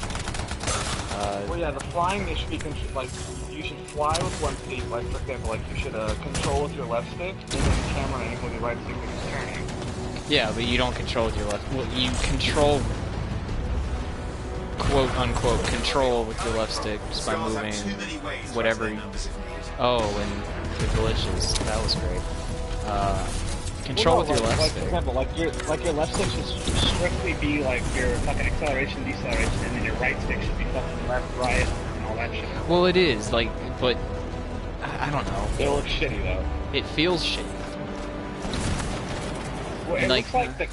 Well, yeah, the flying, it should be like, you should fly with one stick. Like, for example, like, you should control with your left stick, and then the camera angle with your right stick when you're turning. Yeah, but you don't control with your left. Well, you control, quote unquote, control with your left stick just by moving whatever. Oh, and the glitches. That was great. Control with your left like, stick. For example, like your left stick should strictly be like your fucking acceleration, deceleration, and then your right stick should be fucking left, right, and all that shit. Well, it is like, but I don't know. It looks shitty though. It feels shitty. Well, it Like- looks like the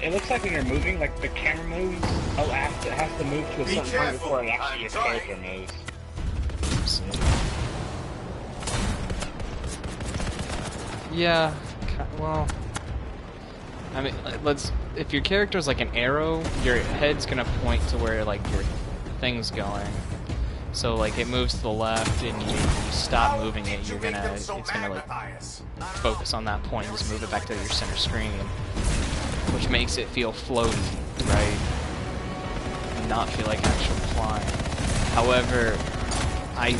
it looks like when you're moving, like the camera moves. Oh, it has to move to a certain point before it actually your character moves. Yeah. Well, I mean, let's. If your character's like an arrow, your head's gonna point to where like your thing's going. So like it moves to the left, and you stop moving it, you're gonna. It's gonna like focus on that point and just move it back to your center screen, which makes it feel floaty, right? Not feel like actual flying. However, I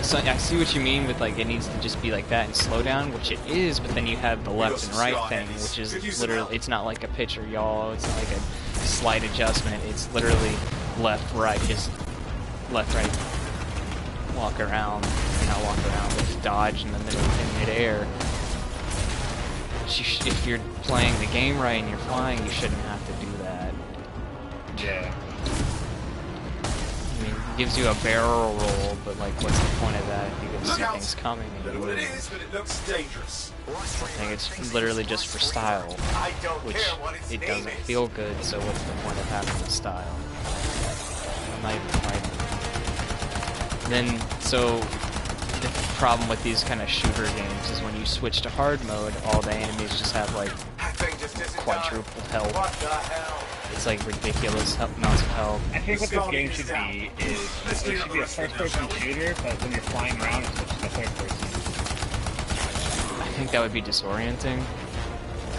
see what you mean with like it needs to just be like that and slow down, which it is, but then you have the left and right thing, which is literally, it's not like a pitch or yaw, it's not like a slight adjustment, it's literally left, right, just left, right, walk around, not walk around, but just dodge in the middle, in midair. If you're playing the game right and you're flying, you shouldn't have to do that. gives you a barrel roll, but like, what's the point of that if you can see things coming and Don't you know what it move? is, but it looks dangerous. I think it's literally just for style, I don't which care what its it name doesn't is. feel good, so what's the point of having the style? I'm not even fighting. Then, so, the problem with these kind of shooter games is when you switch to hard mode, all the enemies just have like quadruple health. What the hell? It's like ridiculous amounts of health. I think what this game should be is it should be a first-person shooter, but when you're flying around, it's just a third person. I think that would be disorienting.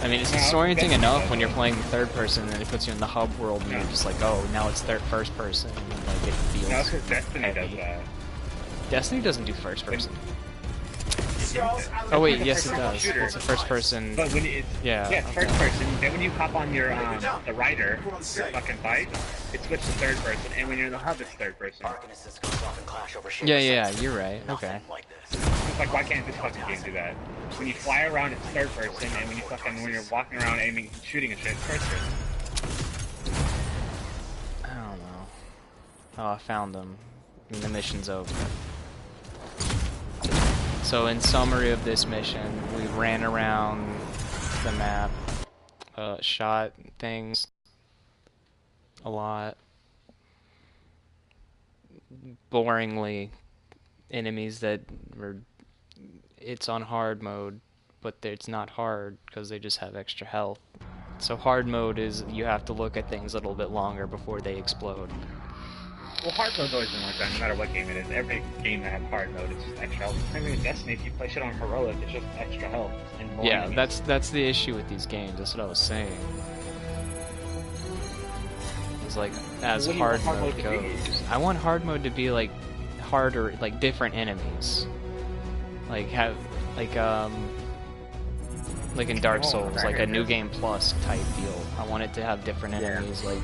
I mean, it's No, disorienting Destiny enough does when you're that. playing third person, and it puts you in the hub world, and you're just like, oh, now it's first person, and like it feels No, because Destiny heavy. does that. Destiny doesn't do first person. It's Oh wait, like a yes it first-person does. shooter. It's a first person. But when it's Yeah. it's okay. first person, then when you hop on your the rider, your fucking bike, it switches to third person, and when you're in the hub, it's third person. Yeah, you're right. Okay. It's like, why can't this fucking game do that? When you fly around, it's third person, and when you're walking around aiming, shooting and shit, it's first person. I don't know. Oh, I found them. And the mission's over. So in summary of this mission, we ran around the map, shot things a lot. Boringly, enemies that were... It's on hard mode, but it's not hard because they just have extra health. So hard mode is you have to look at things a little bit longer before they explode. Well, hard mode's always been like that, no matter what game it is. Every game that has hard mode, it's just extra health. I mean, in Destiny, if you play shit on heroic, it's just extra health and more Yeah, enemies. that's the issue with these games. That's what I was saying. It's like as What do you want hard hard mode mode to be? goes. I want hard mode to be like harder, like different enemies. Like have like in Dark Souls, like a new game plus type deal. I want it to have different enemies, like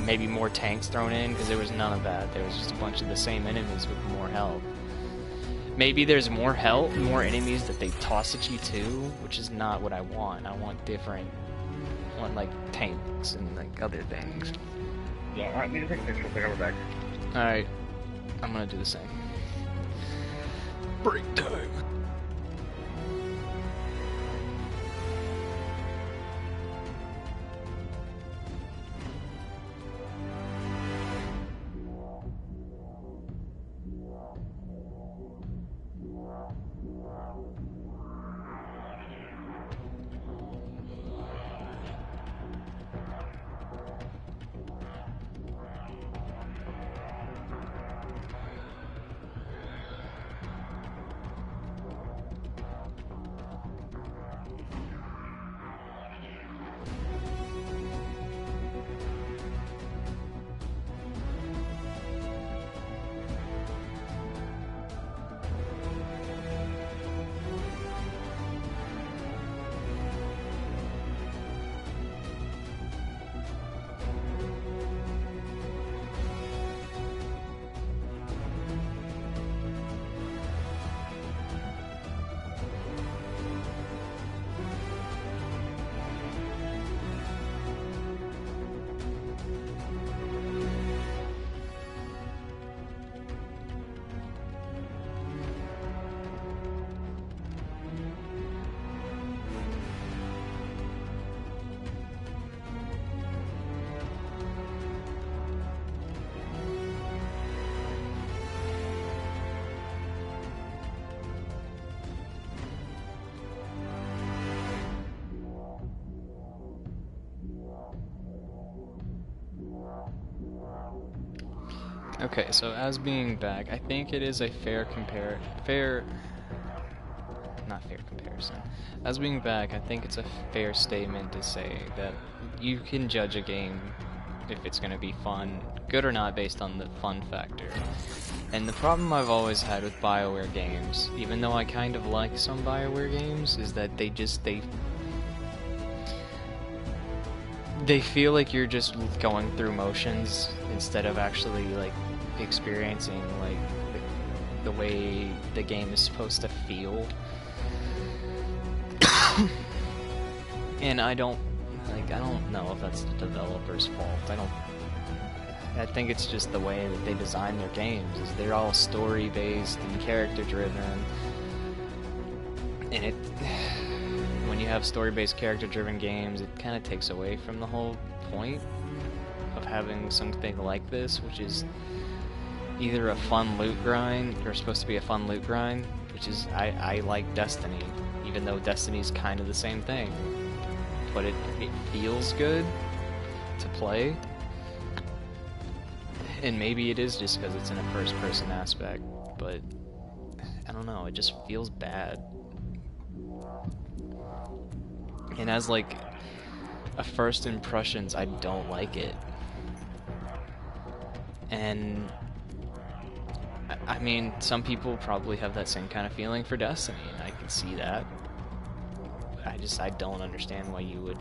maybe more tanks thrown in, because there was none of that. There was just a bunch of the same enemies with more health. Maybe there's more health, more enemies that they toss at you too, which is not what I want. I want different, I want like tanks and like other things. Yeah, alright, we need to take a picture, pick up back. Alright, I'm gonna do the same. Break time. Okay, so as being back, I think it is a fair comparison. As being back, I think it's a fair statement to say that you can judge a game if it's going to be fun, good or not, based on the fun factor. And the problem I've always had with BioWare games, even though I kind of like some BioWare games, is that they feel like you're just going through motions instead of actually like experiencing like the way the game is supposed to feel. And I don't know if that's the developer's fault. I think it's just the way that they design their games. Is they're all story-based and character-driven. And it, when you have story-based, character-driven games, it kind of takes away from the whole point of having something like this, which is either a fun loot grind, or supposed to be a fun loot grind, which is, I like Destiny, even though Destiny's kind of the same thing. But it feels good to play. And maybe it is just because it's in a first-person aspect, but I don't know, it just feels bad. And as like a first impressions, I don't like it. And I mean, some people probably have that same kind of feeling for Destiny, and I can see that. I don't understand why you would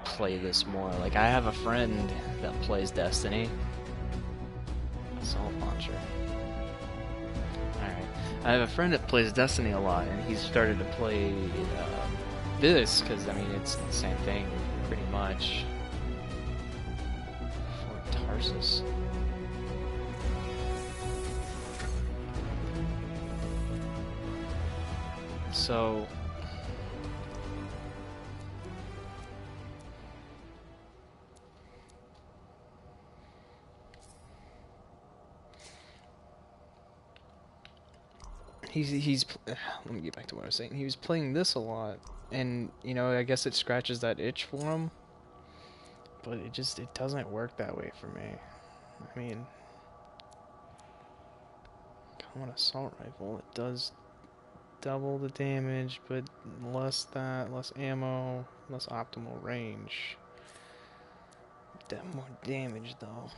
play this more. Like, I have a friend that plays Destiny. Assault launcher. Alright. I have a friend that plays Destiny a lot, and he's started to play this, because, I mean, it's the same thing, pretty much. Fort Tarsus. So... let me get back to what I was saying. He was playing this a lot, and, you know, I guess it scratches that itch for him, but it doesn't work that way for me. I mean, common assault rifle, it does double the damage, but less ammo, less optimal range. More damage, though.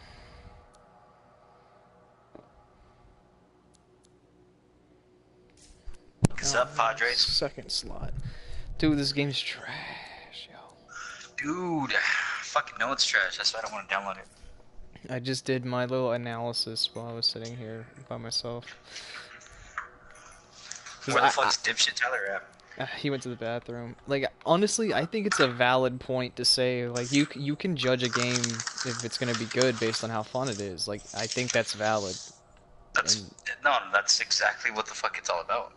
What's up, Padres? Second slot. Dude, this game's trash, yo. Dude, fucking know it's trash. That's why I don't want to download it. I just did my little analysis while I was sitting here by myself. Where the fuck's dipshit Tyler at? He went to the bathroom. Like, honestly, I think it's a valid point to say, like, you can judge a game if it's gonna be good based on how fun it is. Like, I think that's valid. That's exactly what the fuck it's all about.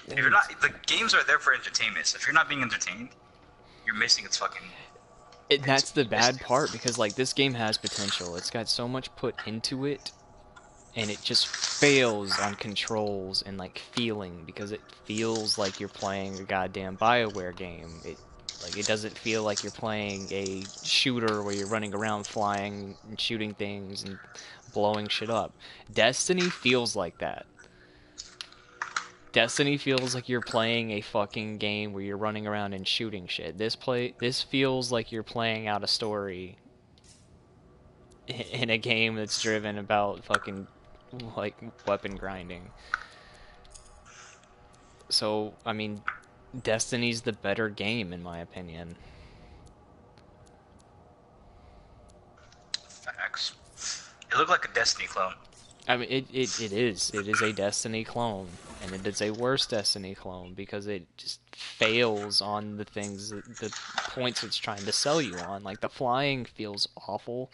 If you're not, the games are there for entertainment. So if you're not being entertained, you're missing its fucking. That's the bad part, because like this game has potential. It's got so much put into it, and it just fails on controls and like feeling, because it feels like you're playing a goddamn BioWare game. It doesn't feel like you're playing a shooter where you're running around flying and shooting things and blowing shit up. Destiny feels like that. Destiny feels like you're playing a fucking game where you're running around and shooting shit. This feels like you're playing out a story in a game that's driven about fucking, like, weapon grinding. So, I mean, Destiny's the better game, in my opinion. Facts. It looked like a Destiny clone. I mean, it is. It is a Destiny clone. And it is a worse Destiny clone, because it just fails on the things, the points it's trying to sell you on. Like, the flying feels awful.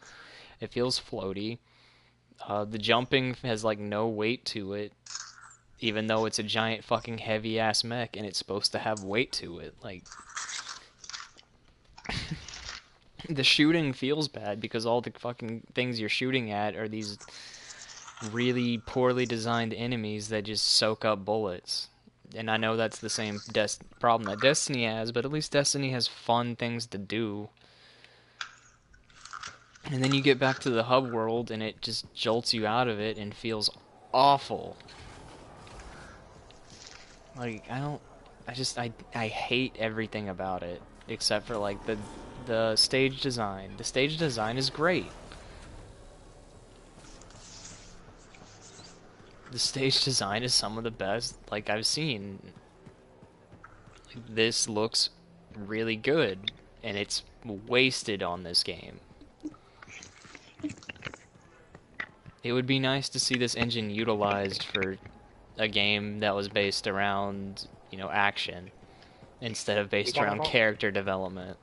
It feels floaty. The jumping has, like, no weight to it, even though it's a giant fucking heavy-ass mech, and it's supposed to have weight to it. Like, the shooting feels bad, because all the fucking things you're shooting at are these really poorly designed enemies that just soak up bullets. And I know that's the same problem that Destiny has, but at least Destiny has fun things to do. And then you get back to the hub world, and it just jolts you out of it and feels awful. Like, I hate everything about it, except for, like, the stage design. The stage design is great. The stage design is some of the best, like, I've seen. Like, this looks really good, and it's wasted on this game. It would be nice to see this engine utilized for a game that was based around, you know, action, instead of based around character development.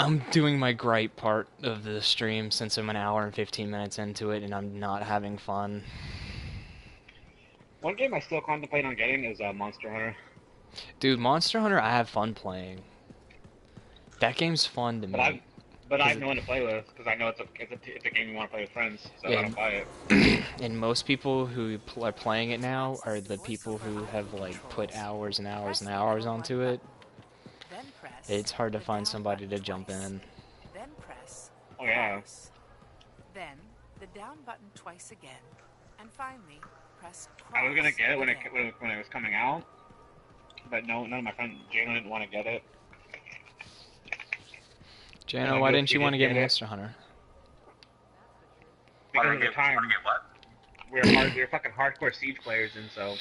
I'm doing my gripe part of the stream since I'm an hour and 15 minutes into it, and I'm not having fun. One game I still contemplate on getting is Monster Hunter. Dude, Monster Hunter, I have fun playing. That game's fun to me. But I have no one to play with, because I know it's a game you want to play with friends, so I don't buy it. And most people who are playing it now are the people who have, like, put hours and hours and hours onto it. It's hard to find somebody to jump in. Then press. Oh yeah. Then the down button twice again, and finally press cross. I was gonna get it when it was coming out, but none of my friends, Jano didn't want to get it. Jano, why didn't you want to get Monster Hunter? Because at the time, we were fucking hardcore Siege players, and so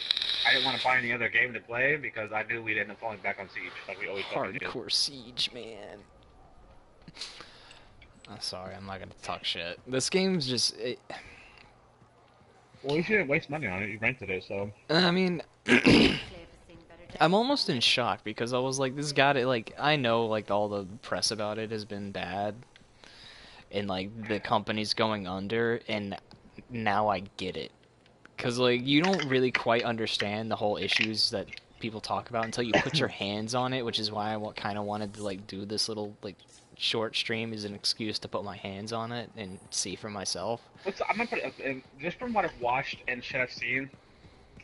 I didn't want to buy any other game to play because I knew we'd end up falling back on Siege, like we always fucking do. Hardcore Siege, man. I'm sorry, I'm not gonna talk shit. This game's just... Well, you shouldn't waste money on it. You rented it, so... I mean... I'm almost in shock because I was like, this got it, like, I know, like, all the press about it has been bad. And, like, the company's going under, and now I get it. Because, like, you don't really quite understand the whole issues that people talk about until you put your hands on it, which is why I kind of wanted to, like, do this little, like, short stream as an excuse to put my hands on it and see for myself. I'm gonna put it, just from what I've watched and shit I've seen,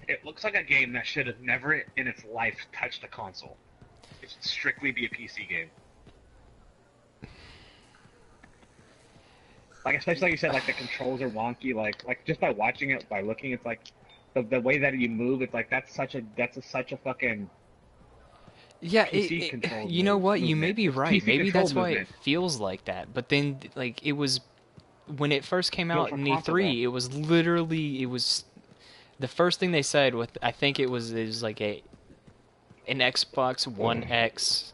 it looks like a game that should have never in its life touched a console. It should strictly be a PC game. Like, especially like you said, like the controls are wonky. Like just by watching it, by looking, it's like the way that you move. It's like that's such a fucking yeah. PC you know what? movement. You may be right. PC Maybe that's why movement. it feels like that. But then, like, it was when it first came out in E3. It was literally the first thing they said with I think it was like an Xbox One X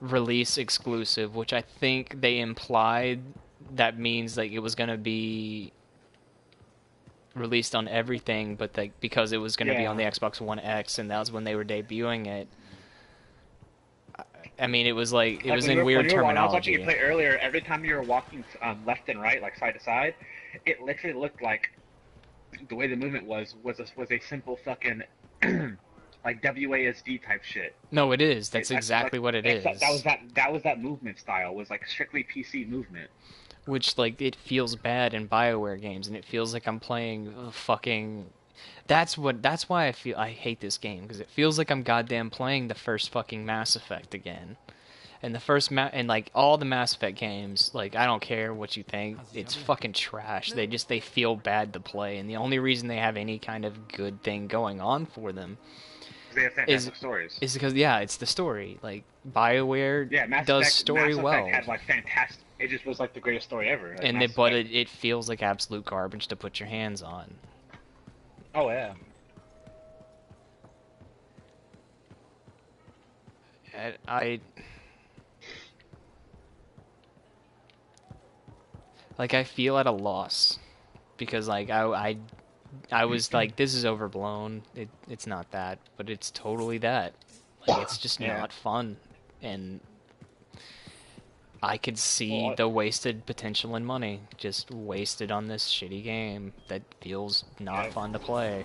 release exclusive, which I think they implied that means like it was gonna be released on everything, but like because it was gonna be on the Xbox One X, and that was when they were debuting it. I mean, it was like it was in weird terminology. When I was watching you play earlier, every time you were walking left and right, like side to side, it literally looked like the way the movement was a simple fucking like WASD type shit. No, it is. That's exactly what it is. That was that movement style. Was like strictly PC movement. Which, like, it feels bad in BioWare games, and it feels like I'm playing fucking... That's why I hate this game, because it feels like I'm goddamn playing the first fucking Mass Effect again. And the first and like all the Mass Effect games, like, I don't care what you think, it's fucking trash. They feel bad to play, and the only reason they have any kind of good thing going on for them they have fantastic stories. Is because it's the story. Like, BioWare does story Mass well. Effect had like fantastic. It just was like the greatest story ever. Like, and it feels like absolute garbage to put your hands on. Oh yeah. I feel at a loss because like I was like, this is overblown. It's not that, but it's totally that. Like, it's just not fun, and I could see the wasted potential and money just wasted on this shitty game that feels not fun to play.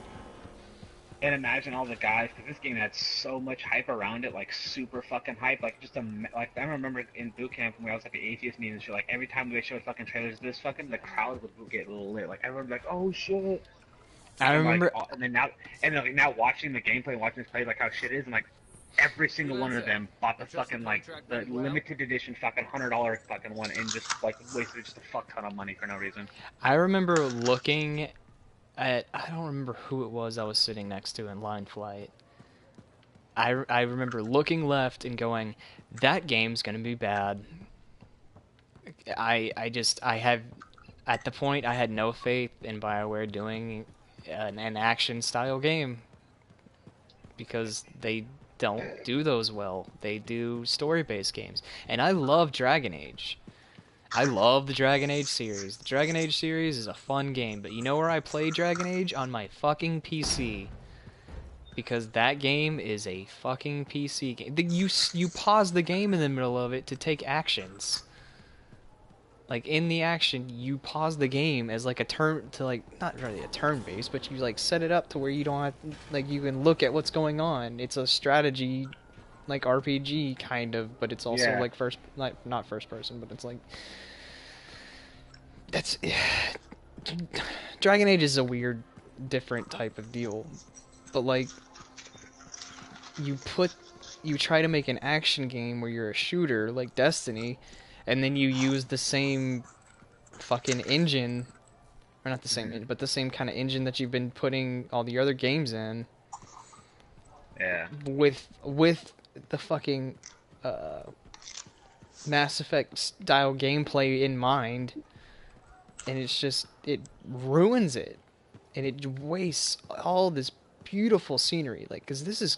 And imagine all the guys, because this game had so much hype around it, like super fucking hype. Like I remember in boot camp when I was at the atheist meeting and shit. Like every time they showed fucking trailers, the crowd would get lit. Like everyone would be like, oh shit. I remember, and then now watching the gameplay, watching this play, like how shit is, and like every single one of them bought the fucking like the limited edition fucking $100 fucking one and just like wasted just a fuck ton of money for no reason. I remember looking at, I don't remember who it was I was sitting next to in line flight. I remember looking left and going, that game's gonna be bad. I have, at the point, I had no faith in BioWare doing an action style game because they don't do those well. They do story-based games. And I love Dragon Age. I love the Dragon Age series. The Dragon Age series is a fun game, but you know where I play Dragon Age? On my fucking PC. because that game is a fucking PC game. You pause the game in the middle of it to take actions. Like in the action, you pause the game as like a turn to like not really a turn based, but you like set it up to where you don't have like you can look at what's going on. It's a strategy, like RPG kind of, but it's also like not first person, but it's like that's Dragon Age is a weird, different type of deal, but like you try to make an action game where you're a shooter like Destiny. And then you use the same fucking engine, or not the same, but the same kind of engine that you've been putting all the other games in. Yeah. With the fucking Mass Effect style gameplay in mind, and it's just it ruins it, and it wastes all this beautiful scenery. Like, because this is.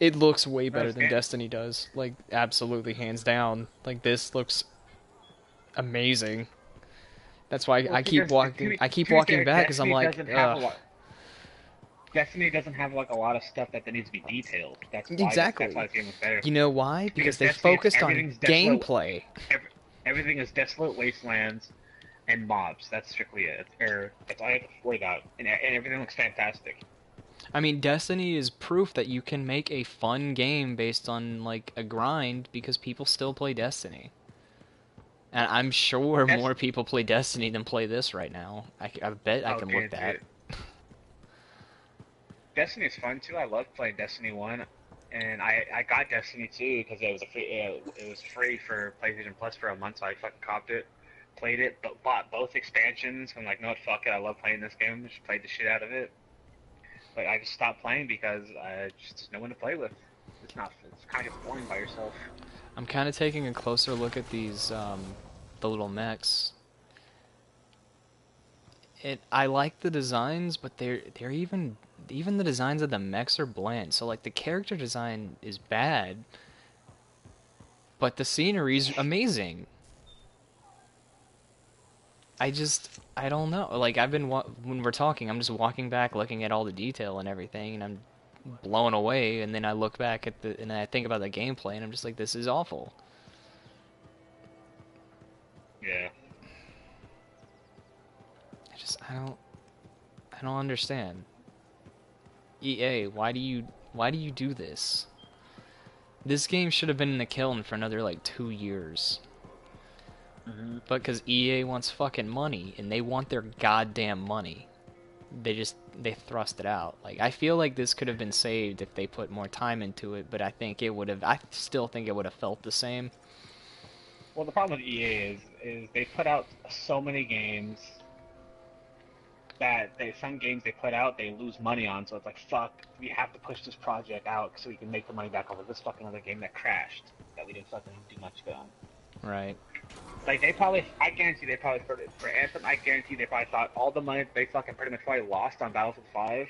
It looks way better than Destiny does. Like, absolutely, hands down. Like, this looks amazing. That's why I keep walking. I keep walking back because I'm like, Destiny doesn't have like a lot of stuff that needs to be detailed. That's why, exactly. That's why the game was better. You know why? Because they focused on gameplay. Everything is desolate wastelands and mobs. That's strictly it. That's all you have to worry about, and everything looks fantastic. I mean, Destiny is proof that you can make a fun game based on, like, a grind, because people still play Destiny. And I'm sure more people play Destiny than play this right now. I bet I can look that. Destiny is fun, too. I love playing Destiny 1. And I got Destiny 2 because it was free for PlayStation Plus for a month, so I fucking copped it. Played it, but bought both expansions. I'm like, no, fuck it. I love playing this game. Just played the shit out of it. But I just stopped playing because there's no one to play with. It's kind of boring by yourself. I'm kind of taking a closer look at these, the little mechs. I like the designs, but they're even the designs of the mechs are bland. So like the character design is bad, but the scenery's amazing. I don't know. Like, when we're talking, I'm just walking back, looking at all the detail and everything, and I'm blown away, and then I look back and I think about the gameplay, and I'm just like, this is awful. Yeah. I don't understand. EA, why do you do this? This game should have been in the kiln for another, like, 2 years. But because EA wants fucking money, and they want their goddamn money, they thrust it out. Like, I feel like this could have been saved if they put more time into it, but I still think it would have felt the same. Well, the problem with EA is they put out so many games that some games they put out, they lose money on, so it's like, fuck, we have to push this project out so we can make the money back off of this fucking other game that crashed, that we didn't fucking do much good on. Right. Like, I guarantee they probably, for Anthem, I guarantee they probably thought all the money they fucking pretty much probably lost on Battlefield 5.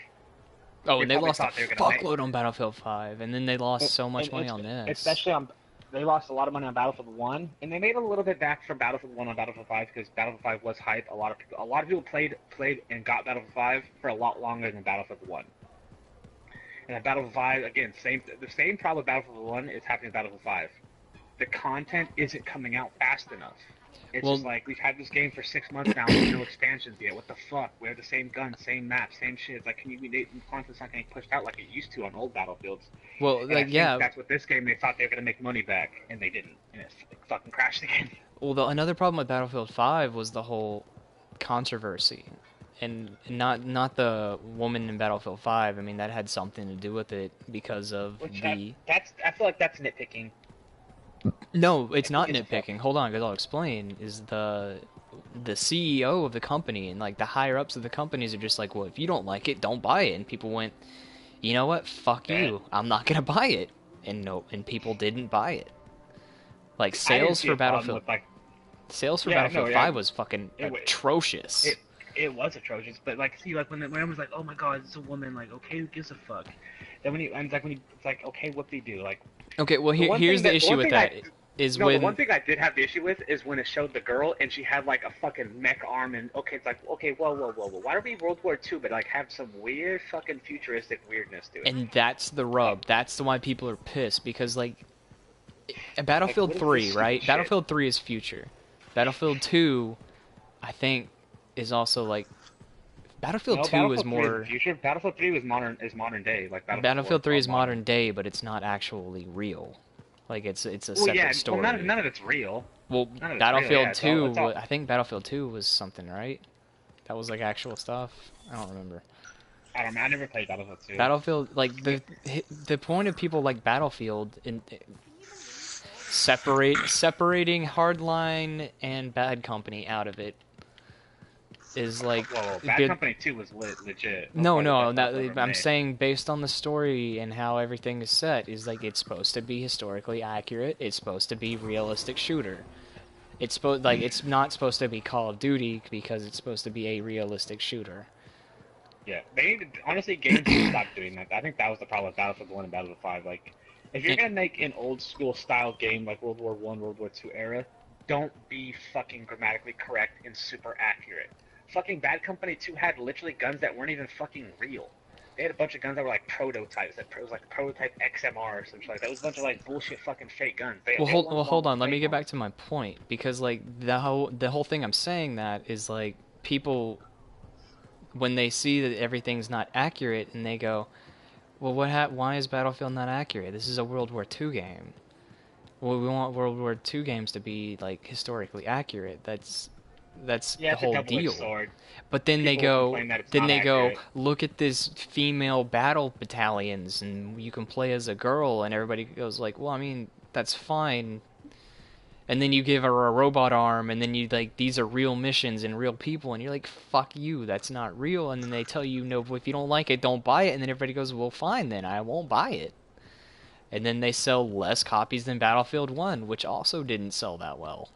Oh, and they lost a fuckload on Battlefield 5, and then they lost so much money on this. Especially they lost a lot of money on Battlefield 1, and they made a little bit back from Battlefield 1 on Battlefield 5 because Battlefield 5 was hype. A lot of people played and got Battlefield 5 for a lot longer than Battlefield 1. And at Battlefield 5, again, the same problem with Battlefield 1 is happening with Battlefield 5. The content isn't coming out fast enough. It's just like, we've had this game for 6 months now with no expansions yet. What the fuck? We have the same gun, same map, same shit. It's like, content's not getting pushed out like it used to on old Battlefields. Well, and like, yeah. That's what this game, they thought they were going to make money back, and they didn't. And it fucking crashed again. Well, another problem with Battlefield 5 was the whole controversy. And not the woman in Battlefield 5. I mean, that had something to do with it because of I feel like that's nitpicking. No, it's not nitpicking. Hold on, because I'll explain. Is the CEO of the company and like the higher ups of the companies are just like, well, if you don't like it, don't buy it. And people went, you know what? Fuck you. I'm not gonna buy it. And people didn't buy it. Like sales for Battlefield, Battlefield 5 was fucking atrocious. It was atrocious, but like, see, like when everyone's like, oh my god, it's a woman. Like, okay, who gives a fuck? Then it's like, okay, what they do? Like. Okay, well, here's the issue with that. is no, when... the one thing I did have the issue with is when it showed the girl and she had like a fucking mech arm and okay, it's like okay, whoa. Why don't we World War II but like have some weird fucking futuristic weirdness to it? And that's the rub. That's why people are pissed because like Battlefield Like, 3, right? shit? Battlefield 3 is future. Battlefield 2, I think, is also like Battlefield 2 Battlefield is 3 more. future. Battlefield 3 is modern day. Like Battlefield 3 is modern day, but it's not actually real. Like it's a separate story. Well, none of it's real. Well, None of it's Battlefield real, yeah, 2, it's all... I think Battlefield 2 was something, right? That was like actual stuff. I don't remember. I don't know. I never played Battlefield 2. Battlefield, like the point of people like Battlefield in separating Hardline and Bad Company out of it is like Whoa, Bad Company 2 was legit. No, I'm saying based on the story and how everything is set is like it's supposed to be historically accurate. It's supposed to be realistic shooter. It's supposed it's not supposed to be Call of Duty because it's supposed to be a realistic shooter. Yeah, they need to, honestly, games need to stop doing that. I think that was the problem with Battlefield 1 and Battlefield 5. Like, if you're gonna make an old school style game like World War 1, World War 2 era, don't be fucking grammatically correct and super accurate. Fucking Bad Company 2 had literally guns that weren't even fucking real. They had a bunch of guns that were like prototypes. That was like prototype XMR or something like that. It was a bunch of like bullshit fucking fake guns. Hold on. Let me get back to my point because like the whole thing I'm saying that is like people when they see that everything's not accurate and they go, well, why is Battlefield not accurate? This is a World War II game. Well, we want World War II games to be like historically accurate. That's the whole deal. Sword. But then they People go, look at this female battle battalions, and you can play as a girl, and everybody goes like, well, I mean, that's fine. And then you give her a robot arm, and then you like, these are real missions and real people, and you're like, fuck you, that's not real. And then they tell you, no, if you don't like it, don't buy it. And then everybody goes, well, fine, then I won't buy it. And then they sell less copies than Battlefield 1, which also didn't sell that well.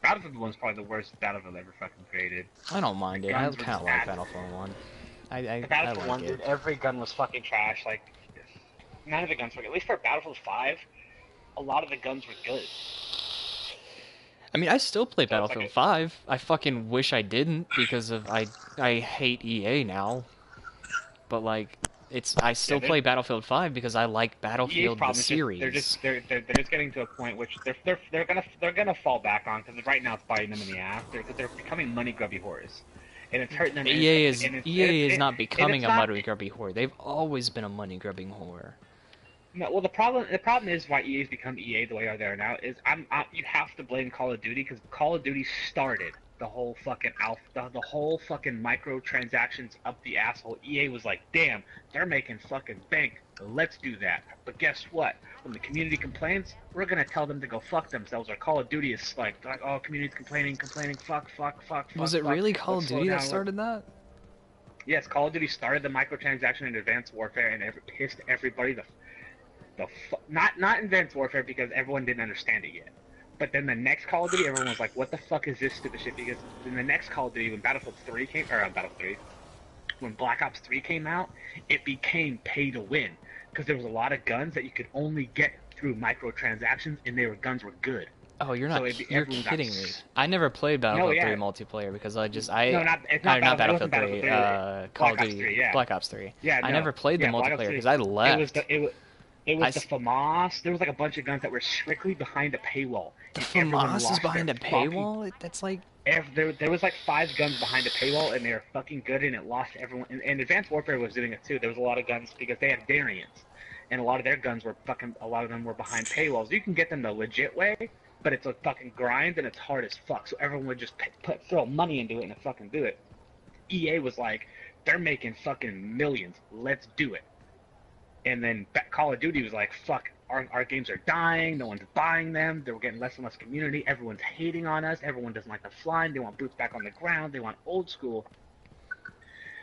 Battlefield 1's probably the worst Battlefield ever fucking created. I don't mind it. I kind of like Battlefield 1. Battlefield 1, like dude, every gun was fucking trash. Like, none of the guns were good. At least for Battlefield 5, a lot of the guns were good. I mean, I still play Battlefield 5. I fucking wish I didn't because of I hate EA now. But like, I still play Battlefield 5 because I like Battlefield the series. They're just getting to a point which they're gonna fall back on because right now it's biting them in the ass. They're becoming money grubby whores, and it's hurting them. EA is not becoming a money grubby whore. They've always been a money grubbing whore. No, well the problem is why EA's become EA the way they are now is you have to blame Call of Duty because Call of Duty started the whole fucking the whole fucking microtransactions up the asshole. EA was like, damn, they're making fucking bank. Let's do that. But guess what? When the community complains, we're gonna tell them to go fuck themselves. Or Call of Duty is like oh, community's complaining, fuck. Was it really Call of Duty that started that? Yes, Call of Duty started the microtransaction in Advanced Warfare, and it pissed everybody not Advanced Warfare because everyone didn't understand it yet. But then the next Call of Duty, everyone was like, what the fuck is this stupid shit? Because in the next Call of Duty, when when Black Ops 3 came out, it became pay to win. Because there was a lot of guns that you could only get through microtransactions, and guns were good. Oh, you're kidding me. I never played Battlefield 3 multiplaer because it's not Battlefield 3, Call of Duty, Black Ops 3. Yeah, I never played the multiplayer because I left. It was the FAMAS. There was like a bunch of guns that were strictly behind a paywall. The FAMAS is behind a paywall? That's like... There was like 5 guns behind a paywall, and they were fucking good, and it lost everyone. And Advanced Warfare was doing it too. There was a lot of guns because they had variants, and a lot of their guns were a lot of them were behind paywalls. You can get them the legit way, but it's a fucking grind, and it's hard as fuck. So everyone would just throw money into it and fucking do it. EA was like, they're making fucking millions. Let's do it. And then Call of Duty was like, fuck, our games are dying, no one's buying them, they were getting less and less community, everyone's hating on us, everyone doesn't like the flying, they want boots back on the ground, they want old school.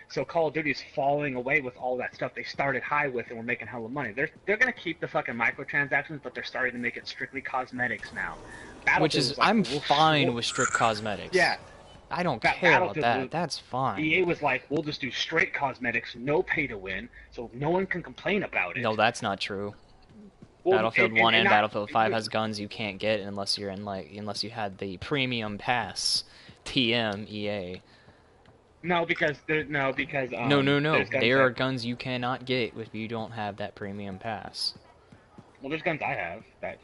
So Call of Duty is falling away with all that stuff they started high with and we're making hella money. They're gonna keep the fucking microtransactions, but they're starting to make it strictly cosmetics now. Which is, like, I'm fine with strict cosmetics. Yeah. I don't care about that. That's fine. EA was like, we'll just do straight cosmetics, no pay to win, so no one can complain about it. No, that's not true. Well, Battlefield 1 and not- Battlefield 5 has guns you can't get unless you're in unless you had the premium pass, TM EA. No, because No. there's guns There are that, guns you cannot get if you don't have that premium pass. well, there's guns I have that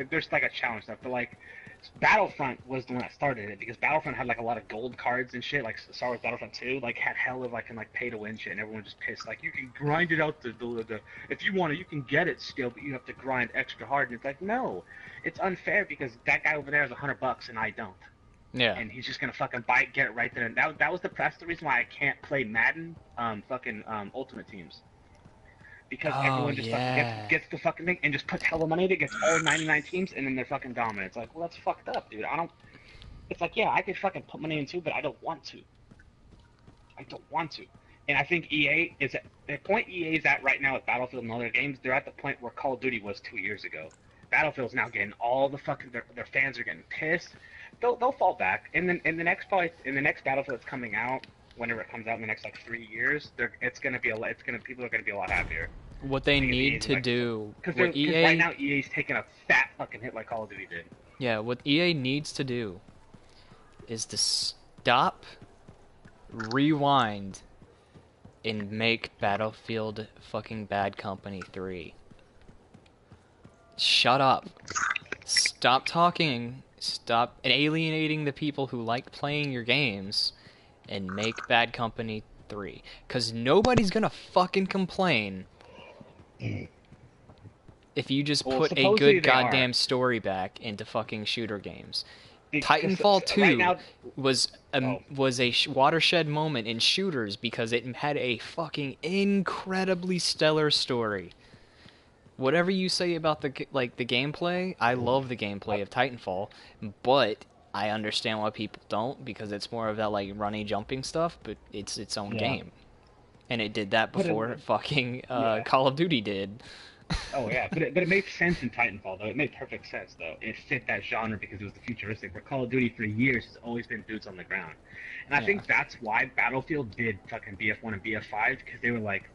there's like a challenge stuff, but like Battlefront was the one that started it because Battlefront had like a lot of gold cards and shit. Like Star Wars Battlefront 2, like had hell of like pay to win shit, and everyone just pissed. Like you can grind it out the if you want it, you can get it still, but you have to grind extra hard. And it's like no, it's unfair because that guy over there has $100 and I don't. Yeah. And he's just gonna fucking buy it, get it right there. And that's the reason why I can't play Madden, Ultimate Teams. Because everyone just fucking gets the fucking thing and just puts hella money in it, gets all 99 teams, and then they're fucking dominant. It's like, well, that's fucked up, dude. It's like, yeah, I could fucking put money in too, but I don't want to. And I think EA is at the point EA is at right now with Battlefield and other games. They're at the point where Call of Duty was 2 years ago. Battlefield's now getting all the fucking their fans are getting pissed. They'll fall back, and then in the next Battlefield that's coming out, whenever it comes out in the next like 3 years, people are gonna be a lot happier. What they need to do, because EA right now EA's taking a fat fucking hit like Call of Duty did. Yeah, what EA needs to do is to stop, rewind, and make Battlefield fucking Bad Company 3. Shut up. Stop talking. Stop alienating the people who like playing your games and make Bad Company 3. Because nobody's gonna fucking complain if you just put a good goddamn story back into fucking shooter games. Titanfall 2 right now, was a watershed moment in shooters because it had a fucking incredibly stellar story. Whatever you say about the gameplay, I love the gameplay of Titanfall, but I understand why people don't because it's more of that like runny jumping stuff, but it's its own game. And it did that before fucking Call of Duty did. Oh yeah, but it made sense in Titanfall though. It made perfect sense though. It fit that genre because it was the futuristic. Where Call of Duty for years has always been boots on the ground, and I think that's why Battlefield did fucking BF1 and BF5 because they were like,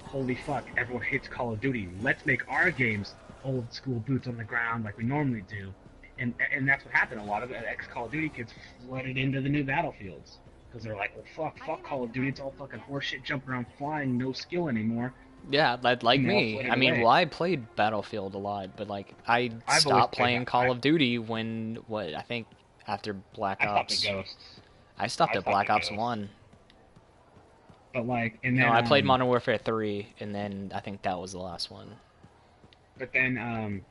holy fuck, everyone hates Call of Duty. Let's make our games old school boots on the ground like we normally do, and that's what happened. A lot of the ex-Call of Duty kids flooded into the new Battlefields because they're like, well, fuck Call of Duty. It's all fucking horseshit, jumping around, flying, no skill anymore. Yeah, like me. I mean, well, I played Battlefield a lot, but like I stopped playing Call of Duty when I think after Black Ops. I stopped at Black Ops 1. But like, and then no, I played Modern Warfare 3, and then I think that was the last one. But then,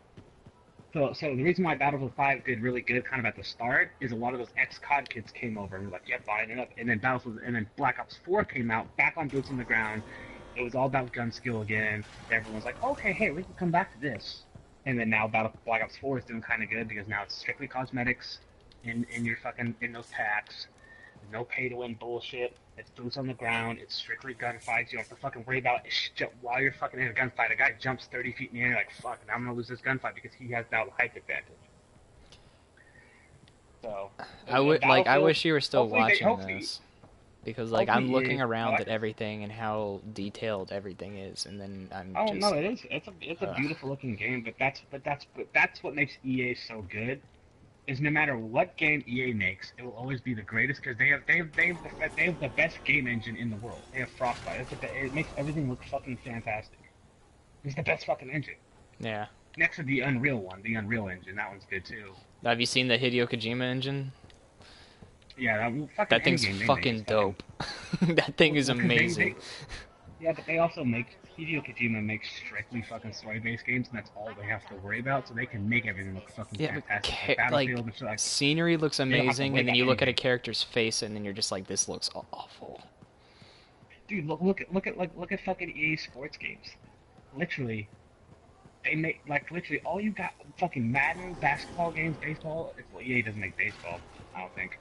so the reason why Battlefield 5 did really good, kind of at the start, is a lot of those ex-COD kids came over and were like, yeah, buying it up. And then Black Ops 4 came out, back on boots on the ground. It was all about gun skill again. Everyone's like, okay, hey, we can come back to this. And then now Black Ops 4 is doing kind of good because now it's strictly cosmetics in your fucking in those packs. No pay to win bullshit. It's boots on the ground. It's strictly gunfights. You don't have to fucking worry about while you're fucking in a gunfight. A guy jumps 30 feet in the air, like fuck, now I'm gonna lose this gunfight because he has that height advantage. So I wish you were still watching this. Because like I'm looking around at everything and how detailed everything is, and then I'm just. Oh no, it is. It's a beautiful looking game, but that's what makes EA so good. Is no matter what game EA makes, it will always be the greatest because they have the best game engine in the world. They have Frostbite. It makes everything look fucking fantastic. It's the best fucking engine. Yeah. Next to the Unreal one, the Unreal engine, that one's good too. Have you seen the Hideo Kojima engine? Yeah, that thing's fucking dope. That thing is amazing. Yeah, but they also Hideo Kojima makes strictly fucking story-based games, and that's all they have to worry about, so they can make everything look fucking fantastic. Like scenery looks amazing, and then you look at a character's face, and then you're just like, this looks awful. Dude, look at fucking EA sports games. Literally, they make literally all you got fucking Madden, basketball games, baseball. Well, EA doesn't make baseball, I don't think.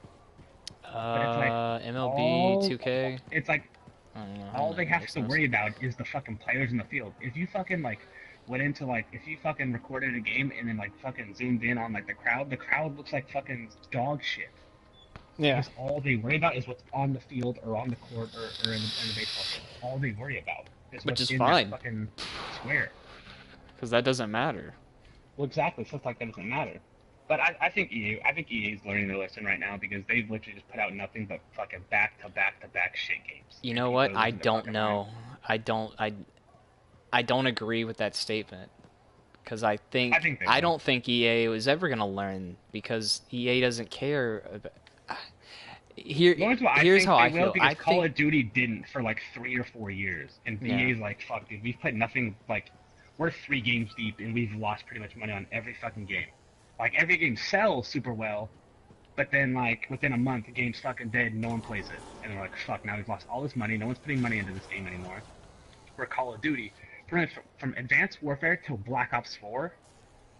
MLB 2K. It's like all they have to worry about is the fucking players in the field. If you fucking if you fucking recorded a game and then like fucking zoomed in on like the crowd looks like fucking dog shit. Yeah. Because all they worry about is what's on the field or on the court or in the baseball field. All they worry about is which what's is in fine. That fucking square. Because that doesn't matter. Well, exactly. Stuff like that doesn't matter. But I think EA is learning their lesson right now because they've literally just put out nothing but fucking back-to-back-to-back shit games. You know what? I don't know. I don't agree with that statement. Because I don't think EA was ever gonna learn because EA doesn't care. Here's how I feel. Because Call of Duty didn't for like 3 or 4 years, and EA's like, fuck, dude, we've played nothing. Like, we're 3 games deep, and we've lost pretty much money on every fucking game. Like, every game sells super well, but then like within a month, the game's fucking dead, and no one plays it, and they're like, fuck, now we've lost all this money. No one's putting money into this game anymore. We're Call of Duty. From Advanced Warfare to Black Ops 4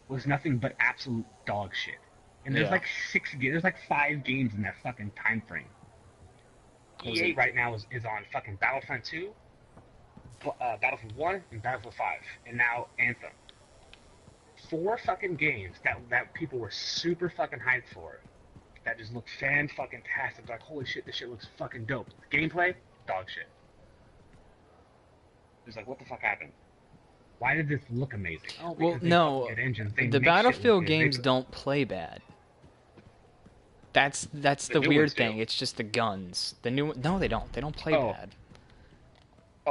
was nothing but absolute dog shit. And there's like 5 games in that fucking time frame. EA right now is on fucking Battlefront 2, Battlefield 1, and Battlefield 5, and now Anthem. 4 fucking games that people were super fucking hyped for, that just look fan-fucking-tastic. Like, holy shit, this shit looks fucking dope. Gameplay, dog shit. It's like, what the fuck happened? Why did this look amazing? Oh, well, no, the Battlefield games don't play bad. That's the weird thing. It's just the guns. The new no, they don't. They don't play bad.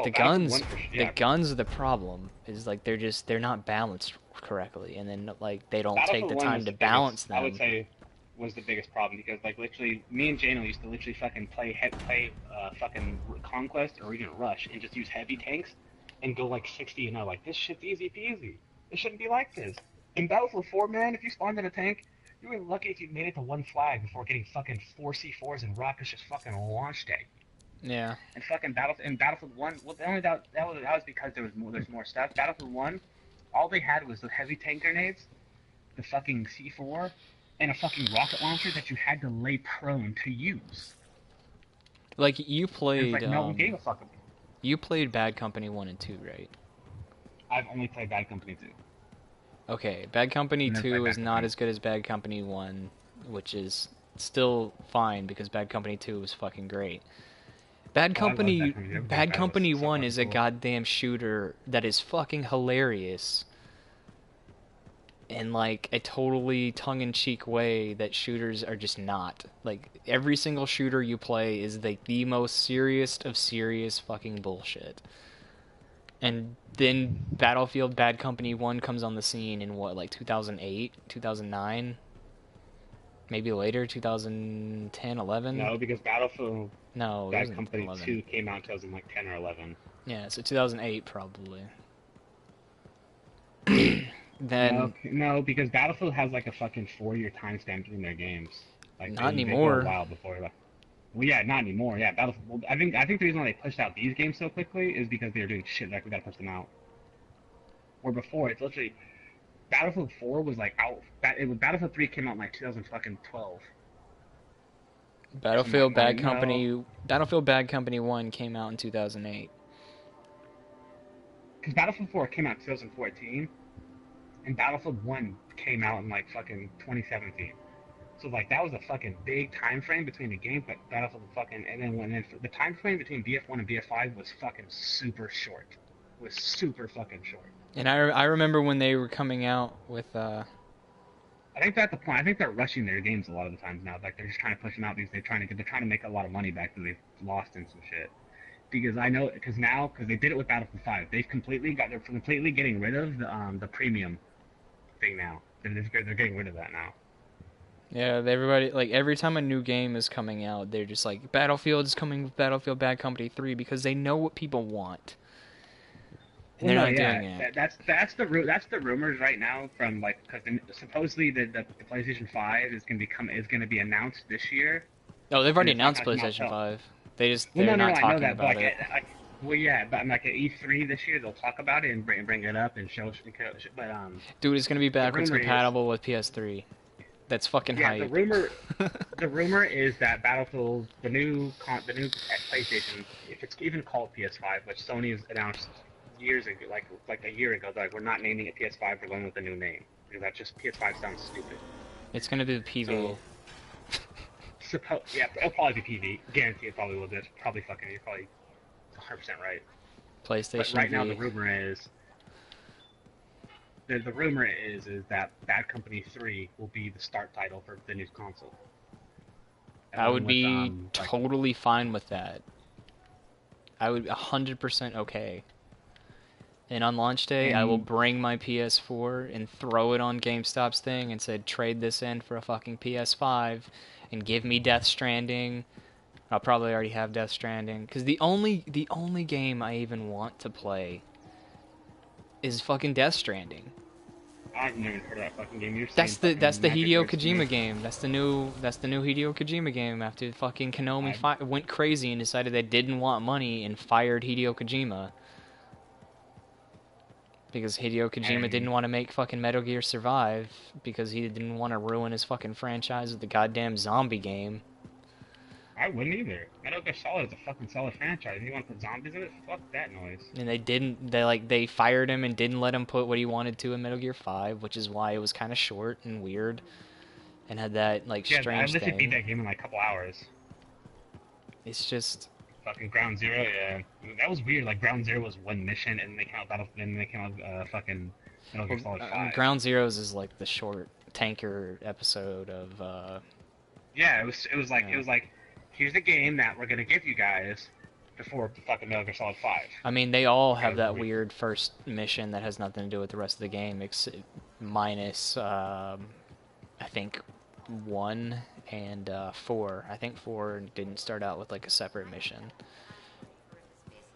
The guns are the problem. Is like they're not balanced correctly, and then like they don't take the time to balance them. I would say was the biggest problem because like literally me and Jano used to literally fucking play fucking Conquest or even Rush and just use heavy tanks and go like 60 and like this shit's easy peasy. It shouldn't be like this. In Battlefield 4, man, if you spawned in a tank, you were lucky if you made it to 1 flag before getting fucking 4 C4s and rockets just fucking launched at you. Yeah. And fucking Battlefield 1, well, the only that was because there's more stuff. Battlefield 1, all they had was the heavy tank grenades, the fucking C4, and a fucking rocket launcher that you had to lay prone to use. Like you played. Like no one gave a fuck. You played Bad Company 1 and 2, right? I've only played Bad Company 2. Okay, Bad Company 2 is not as good as Bad Company 1, which is still fine because Bad Company 2 was fucking great. Bad Company 1 is a goddamn shooter that is fucking hilarious in like a totally tongue-in-cheek way that shooters are just not. Like every single shooter you play is like the most serious of serious fucking bullshit. And then Battlefield Bad Company 1 comes on the scene in what, like 2008, 2009? Maybe later, 2010, 11? No, because Battlefield Bad Company 11. 2 came out in 2010 or 11. Yeah, so 2008 probably. Then no, because Battlefield has like a fucking 4-year time stamp between their games. Like not anymore. They go a while before. Well, yeah, not anymore. Yeah, Battlefield. Well, I think the reason why they pushed out these games so quickly is because they were doing shit like we gotta push them out. Or before, it's literally Battlefield 4 was like out. Battlefield 3 came out in like 2012. Battlefield Bad Company 1 came out in 2008. Because Battlefield 4 came out in 2014, and Battlefield 1 came out in like fucking 2017. So like that was a fucking big time frame between the game, but Battlefield fucking and then the time frame between BF1 and BF5 was fucking super short. It was super fucking short. And I remember when they were coming out with I think that's the point. I think they're rushing their games a lot of the times now. Like they're just trying to push them out because they're trying to make a lot of money back that they've lost in some shit. Because I know because they did it with Battlefield 5. They're completely getting rid of the premium thing now. They're getting rid of that now. Yeah, everybody, like, every time a new game is coming out, they're just like, Battlefield is coming with Battlefield Bad Company 3 because they know what people want. And they're not doing it. That's the rumors right now from, like, because supposedly the PlayStation 5 is going to be announced this year. Oh, they've already announced PlayStation 5. They're not talking about it. Well, yeah, but like at E3 this year, they'll talk about it and bring it up and show. But dude, it's going to be backwards compatible with PS3. That's fucking hype. The rumor is that Battlefield, the new PlayStation, if it's even called PS5, which Sony has announced years ago, like a year ago, like we're not naming it PS5, we're going with a new name because that just PS5 sounds stupid. It's gonna be the PV. Yeah, it'll probably be PV. Guarantee it probably will. You're probably 100% right. PlayStation. But right now the rumor is the rumor is that Bad Company 3 will be the start title for the new console. I would be like, totally fine with that. I would 100% okay. And on launch day, I will bring my PS4 and throw it on GameStop's thing and say, trade this in for a fucking PS5 and give me Death Stranding. I'll probably already have Death Stranding. Because the only game I even want to play is fucking Death Stranding. I've never heard of that fucking game. That's the Hideo Kojima game. That's the new Hideo Kojima game after fucking Konami went crazy and decided they didn't want money and fired Hideo Kojima. Because Hideo Kojima didn't want to make fucking Metal Gear Survive because he didn't want to ruin his fucking franchise with the goddamn zombie game. I wouldn't either. Metal Gear Solid is a fucking solid franchise. You want to put zombies in it? Fuck that noise. And they didn't. They fired him and didn't let him put what he wanted to in Metal Gear 5, which is why it was kind of short and weird, and had that strange thing. I literally beat that game in like a couple hours. It's just fucking Ground Zero. Yeah, that was weird. Like Ground Zero was one mission, and they came out fucking Metal Gear Solid 5. Ground Zeroes is like the short tanker episode of. Yeah, it was like. Here's the game that we're gonna give you guys before fucking Metal Gear Solid 5. I mean, they all have that weird first mission that has nothing to do with the rest of the game, minus I think 1 and 4. I think 4 didn't start out with like a separate mission.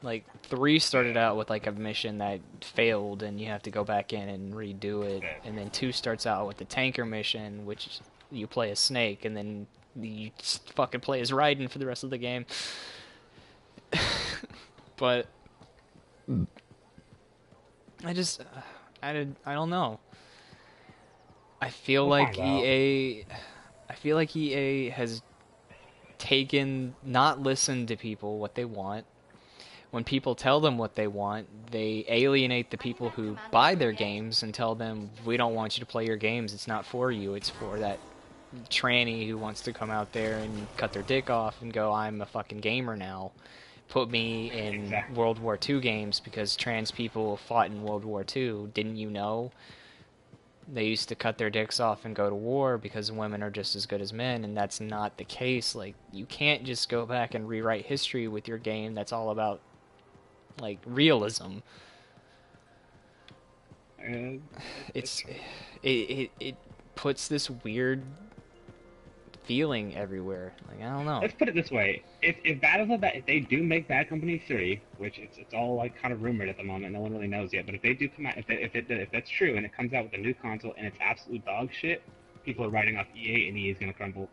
Like 3 started out with like a mission that failed and you have to go back in and redo it, and then 2 starts out with the tanker mission, which you play as Snake, and then you just fucking play as Raiden for the rest of the game. But I don't know. I feel like EA has not listened to people what they want. When people tell them what they want, they alienate the people who buy their games and tell them, we don't want you to play your games, it's not for you, it's for that tranny who wants to come out there and cut their dick off and go, I'm a fucking gamer now. Put me in World War II games because trans people fought in World War II. Didn't you know? They used to cut their dicks off and go to war because women are just as good as men, and that's not the case. Like, you can't just go back and rewrite history with your game that's all about, like, realism. It puts this weird feeling everywhere. Like, I don't know. Let's put it this way: if they do make Bad Company 3, which it's all like kind of rumored at the moment, no one really knows yet. But if they do come out, if that's true, and it comes out with a new console and it's absolute dog shit, people are writing off EA, and EA is gonna crumble.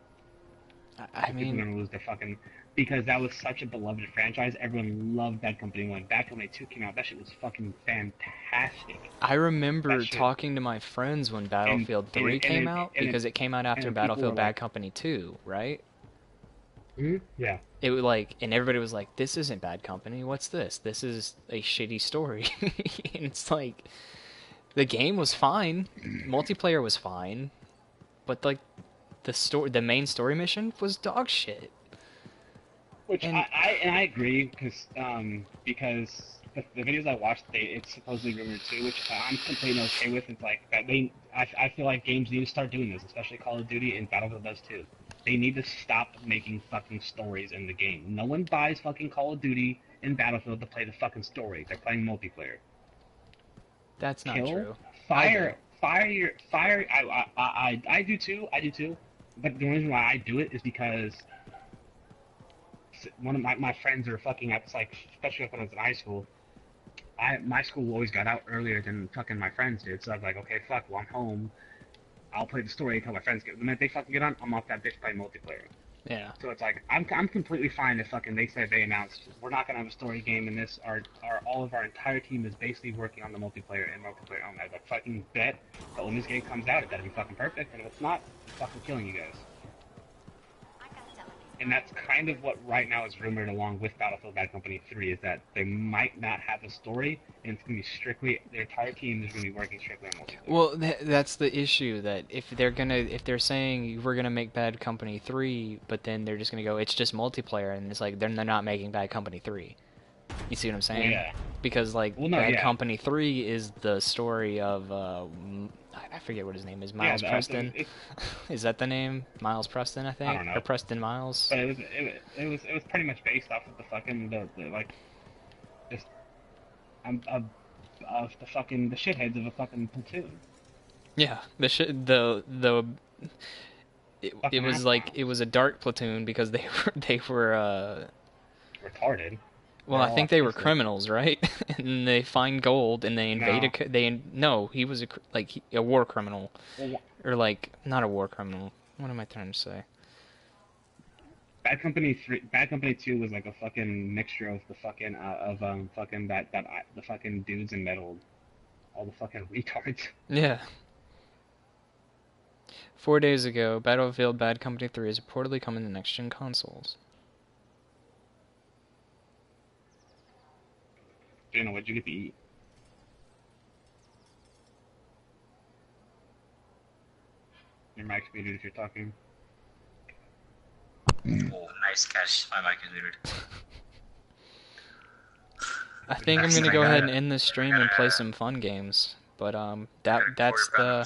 I mean, people are gonna lose their fucking, because that was such a beloved franchise. Everyone loved Bad Company 1. Bad Company 2 came out. That shit was fucking fantastic. I remember talking to my friends when Battlefield 3 came out, because it came out after Battlefield Bad Company 2, right? Yeah. It was like, and everybody was like, this isn't Bad Company, what's this? This is a shitty story. And it's like, the game was fine, multiplayer was fine, but like, the main story mission was dog shit. Which I agree, because the videos I watched, it's supposedly rumored too, which I'm completely okay with. It's like that I feel like games need to start doing this, especially Call of Duty, and Battlefield does too. They need to stop making fucking stories in the game. No one buys fucking Call of Duty and Battlefield to play the fucking story. They're playing multiplayer. That's not true. Fire. I do too. But the reason why I do it is because one of my friends are fucking up. It's like, especially when I was in high school, my school always got out earlier than fucking my friends did. So I was like, okay, fuck, well, I'm home. I'll play the story until my friends get. The minute they fucking get on, I'm off that bitch playing multiplayer. Yeah. So it's like, I'm completely fine if fucking they announced we're not gonna have a story game in this. All of our entire team is basically working on the multiplayer and multiplayer only. I was like, fucking bet that when this game comes out, it better be fucking perfect, and if it's not, it's fucking killing you guys. And that's kind of what right now is rumored along with Battlefield Bad Company 3, is that they might not have a story, and it's going to be strictly, their entire team is going to be working strictly on multiplayer. Well, that's the issue, that if they're saying we're going to make Bad Company 3, but then they're just going to go, it's just multiplayer, and it's like, they're not making Bad Company 3. You see what I'm saying? Yeah. Because like Well, no, Bad yeah. Company 3 is the story of I forget what his name is. Miles Preston. Is that the name? Miles Preston, I think. I don't know. Or Preston Miles. But it was pretty much based off of the fucking the like just of the fucking the shitheads of a fucking platoon. Yeah, it was like it was a dark platoon because they were retarded. Well, I think they were criminals, right? And they find gold and they invade he was a war criminal. Or like not a war criminal. What am I trying to say? Bad Company 2 was like a fucking mixture of the fucking fucking the fucking dudes in metal, all the fucking retards. Yeah. 4 days ago, Battlefield Bad Company 3 is reportedly coming to next-gen consoles. Jana, what'd you get to eat? Your mic's muted if you're talking. Oh, nice catch. My mic is muted. I think I'm gonna go ahead and end this stream and play some fun games. But that's our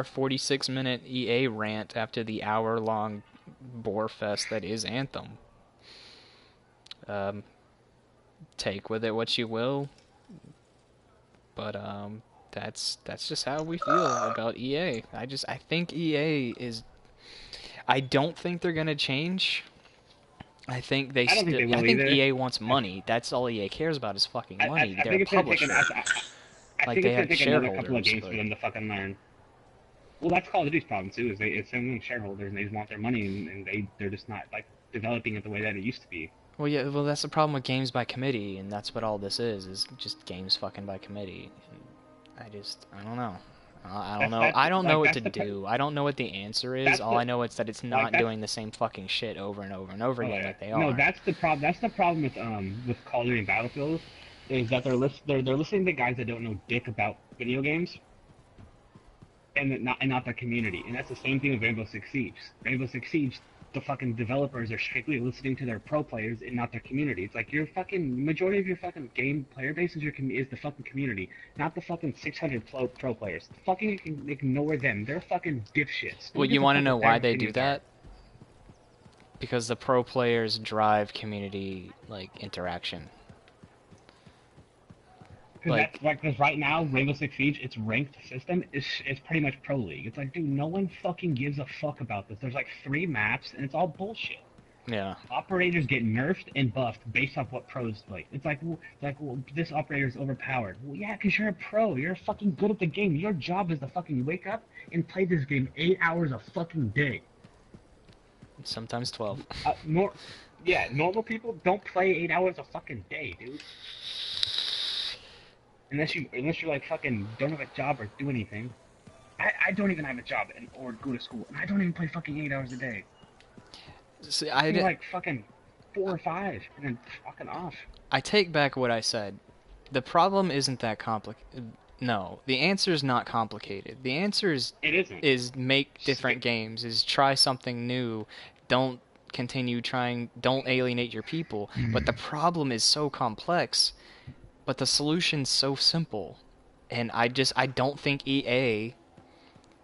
46-minute EA rant after the hour-long bore fest that is Anthem. Take with it what you will, but that's just how we feel about EA. I think EA is. I don't think they're gonna change. I think I think EA wants money. That's all EA cares about is fucking money. They're a publisher. I think it's gonna take another couple of games for them to fucking learn. Well, that's Call of Duty's problem too. Is it's them shareholders and they just want their money and they're just not like developing it the way that it used to be. Well, yeah. Well, that's the problem with games by committee, and that's what all this is just games fucking by committee. And I don't know. I don't know what to do. I don't know what the answer is. All I know is that it's not doing the same fucking shit over and over and over again like they are. No, that's the problem. That's the problem with Call of Duty and Battlefield, is that they're listening to guys that don't know dick about video games, and not their community. And that's the same thing with Rainbow Six Siege. Rainbow Six Siege, the fucking developers are strictly listening to their pro players and not their community. It's like your fucking majority of your fucking game player base is the fucking community, not the fucking 600 pro players. Fucking ignore them. They're fucking dipshits. Well, you want to know why they do that? Because the pro players drive community interaction. Because right now, Rainbow Six Siege, its ranked system is pretty much pro league. It's like, dude, no one fucking gives a fuck about this. There's like 3 maps, and it's all bullshit. Yeah. Operators get nerfed and buffed based off what pros like. It's like, well, this operator is overpowered. Well, yeah, because you're a pro. You're fucking good at the game. Your job is to fucking wake up and play this game 8 hours a fucking day. Sometimes 12. Normal people don't play 8 hours a fucking day, dude. Unless you're like fucking don't have a job or do anything. I don't even have a job or go to school, and I don't even play fucking 8 hours a day. See, I do like fucking 4 or 5, and then fucking off. I take back what I said. The problem isn't that complicated. No, the answer is not complicated. The answer is make different games. Is try something new. Don't continue trying. Don't alienate your people. But the problem is so complex. But the solution's so simple, and I don't think EA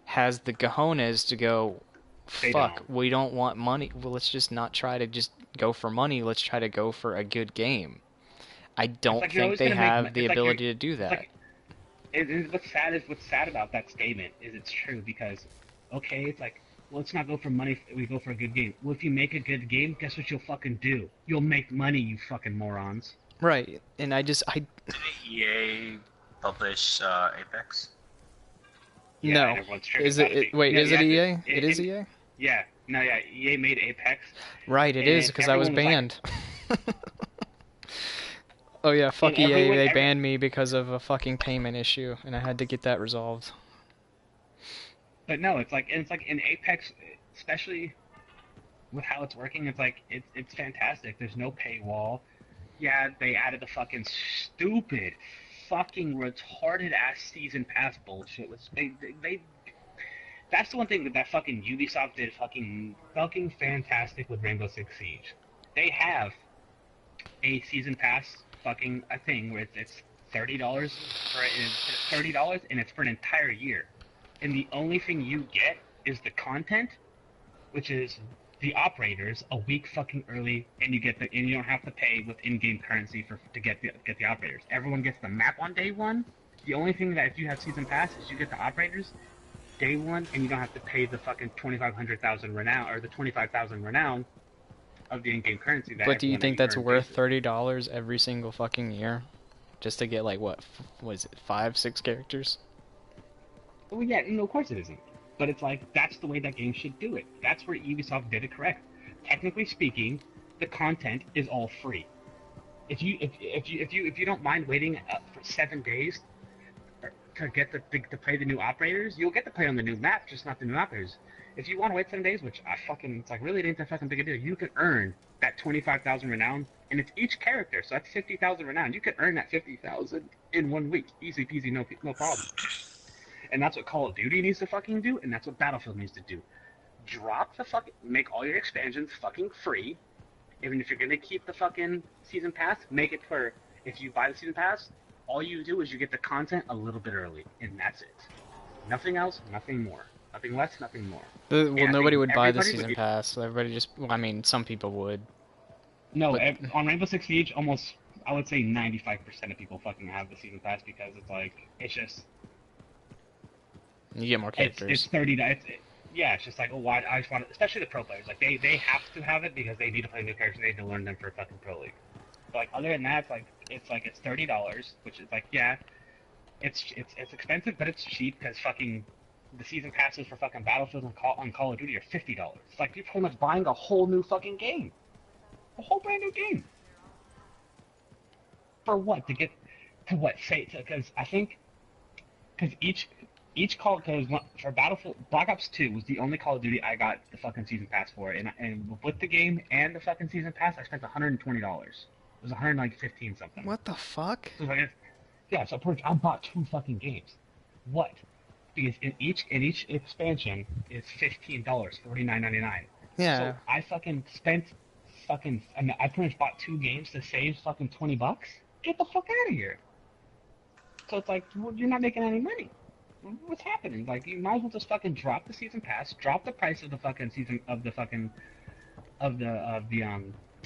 has the cojones to go, fuck, we don't want money. Well, let's just not try to just go for money. Let's try to go for a good game. I don't think they have the ability to do that. What's sad about that statement is it's true because, okay, it's like, well, let's not go for money. We go for a good game. Well, if you make a good game, guess what you'll fucking do? You'll make money, you fucking morons. Right, and Did EA publish Apex? No. Is it? Wait, is it EA? It is EA? Yeah. No, yeah. EA made Apex. Right, it is because I was banned. Oh yeah, fuck EA. They banned me because of a fucking payment issue, and I had to get that resolved. But no, it's like in Apex, especially with how it's working, it's fantastic. There's no paywall. Yeah, they added the fucking stupid, fucking retarded ass season pass bullshit. That's the one thing that fucking Ubisoft did fucking fantastic with Rainbow Six Siege. They have a season pass fucking a thing where it's $30 for $30 and it's for an entire year, and the only thing you get is the content, which is the operators a week fucking early, and you don't have to pay with in-game currency to get the operators. Everyone gets the map on day one. The only thing that if you have season pass is you get the operators day one, and you don't have to pay the fucking 2,500,000 renown or the 25,000 renown of the in-game currency. But do you think that's worth $30 every single fucking year, just to get like what was it, 5-6 characters? Well, yeah, no, of course it isn't. But it's like that's the way that game should do it. That's where Ubisoft did it correct. Technically speaking, the content is all free. If you don't mind waiting for 7 days to get to play the new operators, you'll get to play on the new map, just not the new operators. If you want to wait 7 days, which it's like really it ain't that fucking big a deal, you can earn that 25,000 renown, and it's each character, so that's 50,000 renown. You can earn that 50,000 in 1 week, easy peasy, no problem. And that's what Call of Duty needs to fucking do, and that's what Battlefield needs to do. Make all your expansions fucking free. Even if you're gonna keep the fucking season pass, make it for, if you buy the season pass, all you do is you get the content a little bit early, and that's it. Nothing else, nothing more. Nothing less, nothing more. Well, nobody would buy the season pass, so everybody just, I mean, some people would. No, on Rainbow Six Siege, almost, I would say 95% of people fucking have the season pass because it's just... You get more characters. It's 30. It's just like, oh, why? I just want, especially the pro players. Like they have to have it because they need to play new characters. They need to learn them for fucking pro league. But like other than that, it's $30, which is like, yeah, it's expensive, but it's cheap because fucking the season passes for fucking Battlefield and Call of Duty are $50. It's like you're pretty much buying a whole new fucking game, a whole brand new game. For what? To get to what? Say because I think because each call, because for Battlefield, Black Ops 2 was the only Call of Duty I got the fucking season pass for, and with the game and the fucking season pass, I spent $120. It was $115 something. What the fuck? So yeah, so I bought 2 fucking games. What? Because in each expansion is $15, $49.99. Yeah. So I fucking spent I pretty much bought 2 games to save fucking $20. Get the fuck out of here. So it's like, well, you're not making any money. What's happening? Like, you might as well just fucking drop the season pass, drop the price of the fucking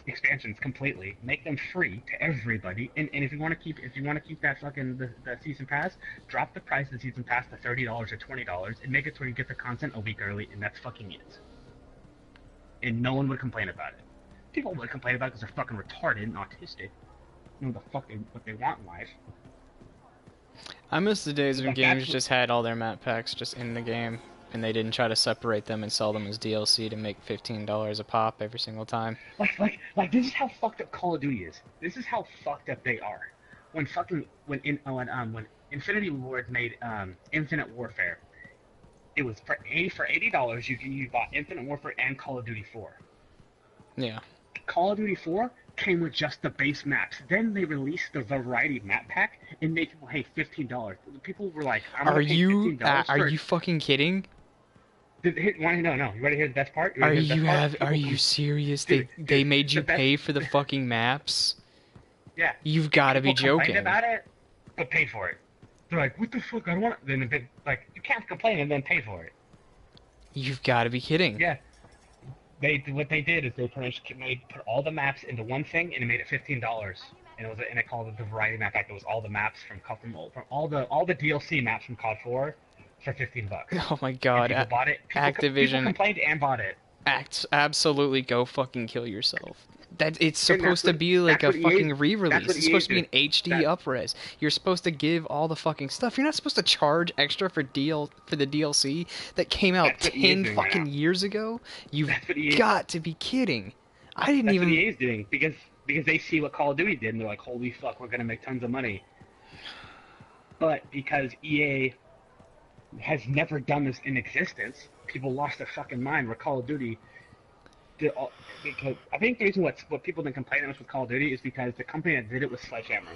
expansions completely, make them free to everybody, and if you want to keep that fucking the season pass, drop the price of the season pass to $30 or $20, and make it so you get the content a week early, and that's fucking it. And no one would complain about it. People would complain about it because they're fucking retarded and autistic. You know what they want in life. I miss the days when games just had all their map packs just in the game, and they didn't try to separate them and sell them as DLC to make $15 a pop every single time. Like this is how fucked up Call of Duty is. This is how fucked up they are. When Infinity Ward made Infinite Warfare, it was for $80 you bought Infinite Warfare and Call of Duty 4. Yeah. Call of Duty 4 came with just the base maps. Then they released the variety map pack and made people pay $15. People were like, "Are you fucking kidding?" No. You ready to hear the best part? Are you serious? They made you pay for the fucking maps? Yeah. You've got to be joking. Complained about it, but paid for it. They're like, "What the fuck? I don't want it." Then you can't complain and then pay for it. You've got to be kidding. Yeah. What they did is they put all the maps into one thing and it made it $15, and it called it the variety map pack. It was all the maps from all the DLC maps from COD 4 for $15. Oh my god! People bought it. Activision people complained and bought it. Absolutely, go fucking kill yourself. It's supposed to be like a fucking re-release. It's supposed to be an HD upres. You're supposed to give all the fucking stuff. You're not supposed to charge extra for the DLC that came out 10 fucking years ago. You've got to be kidding. I didn't even. That's what EA is doing because they see what Call of Duty did and they're like, holy fuck, we're gonna make tons of money. But because EA has never done this in existence, people lost their fucking mind where Call of Duty. Because I think the reason what people didn't complain about with Call of Duty is because the company that did it was Sledgehammer.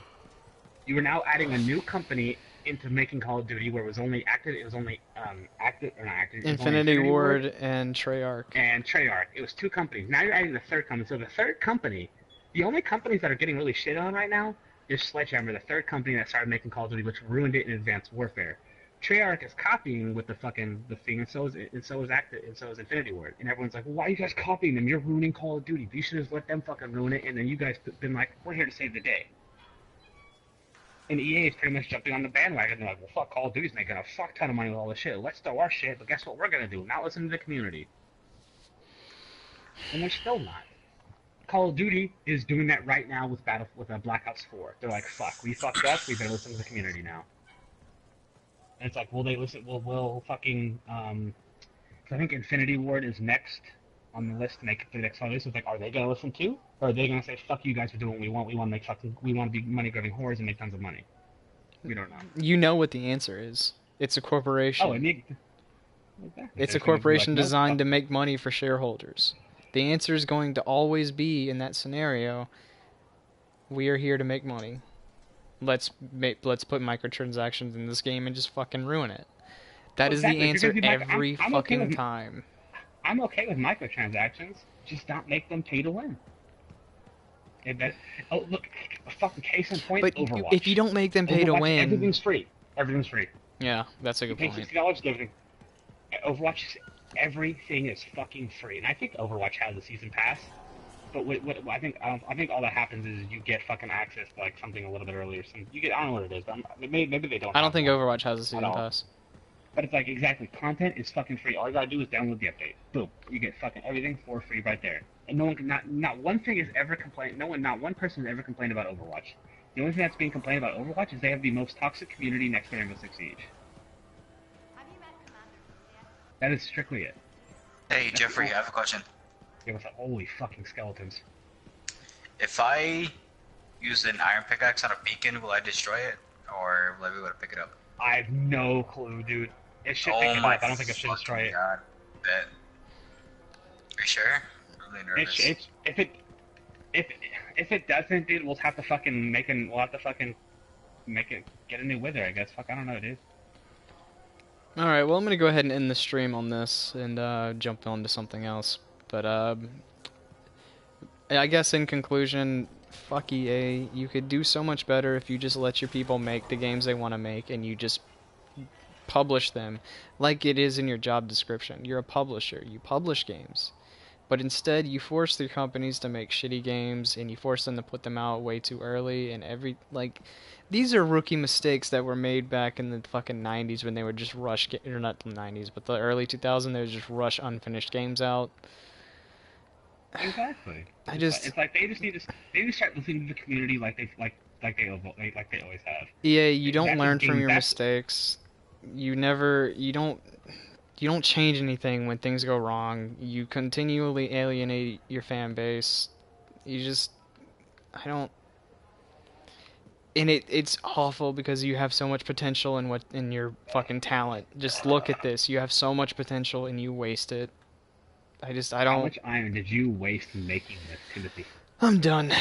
You were now adding a new company into making Call of Duty where it was only Infinity Ward and Treyarch. It was 2 companies. Now you're adding the third company. So the third company The only companies that are getting really shit on right now is Sledgehammer, the third company that started making Call of Duty, which ruined it in Advanced Warfare. Treyarch is copying with the thing, and so is Infinity Ward. And everyone's like, well, why are you guys copying them? You're ruining Call of Duty. You should have let them fucking ruin it, and then you guys been like, we're here to save the day. And EA is pretty much jumping on the bandwagon. They're like, well, fuck, Call of Duty's making a fuck ton of money with all this shit. Let's throw our shit, but guess what we're gonna do? Not listen to the community. And they're still not. Call of Duty is doing that right now with Black Ops 4. They're like, fuck, we fucked up, we better listen to the community now. And it's like, will they listen? Will fucking, I think Infinity Ward is next on the list to make it for the next holiday. So it's like, are they gonna listen too? Or are they gonna say, fuck you guys for doing what we want, we want to be money-grubbing whores and make tons of money? We don't know. You know what the answer is. It's a corporation. Oh, exactly. It's a corporation designed to make money for shareholders. The answer is going to always be, in that scenario, we are here to make money. Let's put microtransactions in this game and just fucking ruin it. That is the answer every fucking time. I'm okay with microtransactions, just don't make them pay to win. Oh, look, a fucking case in point, but Overwatch. If you don't make them pay to win... Everything's free. Everything's free. Yeah, that's a good point. You pay $60, everything. Overwatch, everything is fucking free. And I think Overwatch has a season pass. But what I think all that happens is you get fucking access to like something a little bit earlier. I don't know what it is, but maybe they don't. I don't think Overwatch has a season pass. But it's like, exactly, content is fucking free. All you gotta do is download the update. Boom. You get fucking everything for free right there. And no one can, not one thing is ever complained, not one person has ever complained about Overwatch. The only thing that's being complained about Overwatch is they have the most toxic community next to Rainbow Six Siege. That is strictly it. Hey, that's Jeffrey, cool. I have a question. Yeah, what's up? Holy fucking skeletons. If I use an iron pickaxe on a beacon, will I destroy it? Or will I be able to pick it up? I have no clue, dude. It should pick it up. I don't think it should destroy it. God, bet. Are you sure? I'm really nervous. If it doesn't, dude, we'll have to fucking get a new wither, I guess. Fuck, I don't know, dude. Alright, well, I'm gonna go ahead and end the stream on this and jump on to something else. But I guess in conclusion, fuck EA. You could do so much better if you just let your people make the games they want to make and you just publish them like it is in your job description. You're a publisher. You publish games. But instead, you force the companies to make shitty games and you force them to put them out way too early and these are rookie mistakes that were made back in the fucking 90s when they would just rush, or not the 90s, but the early 2000s, they would just rush unfinished games out. Exactly. It's like they just need to start listening to the community like they always have. EA, you don't learn from your mistakes. You don't change anything when things go wrong. You continually alienate your fan base. And it's awful because you have so much potential in your fucking talent. Just look at this. You have so much potential and you waste it. I don't... How much iron did you waste in making this, Timothy? I'm done.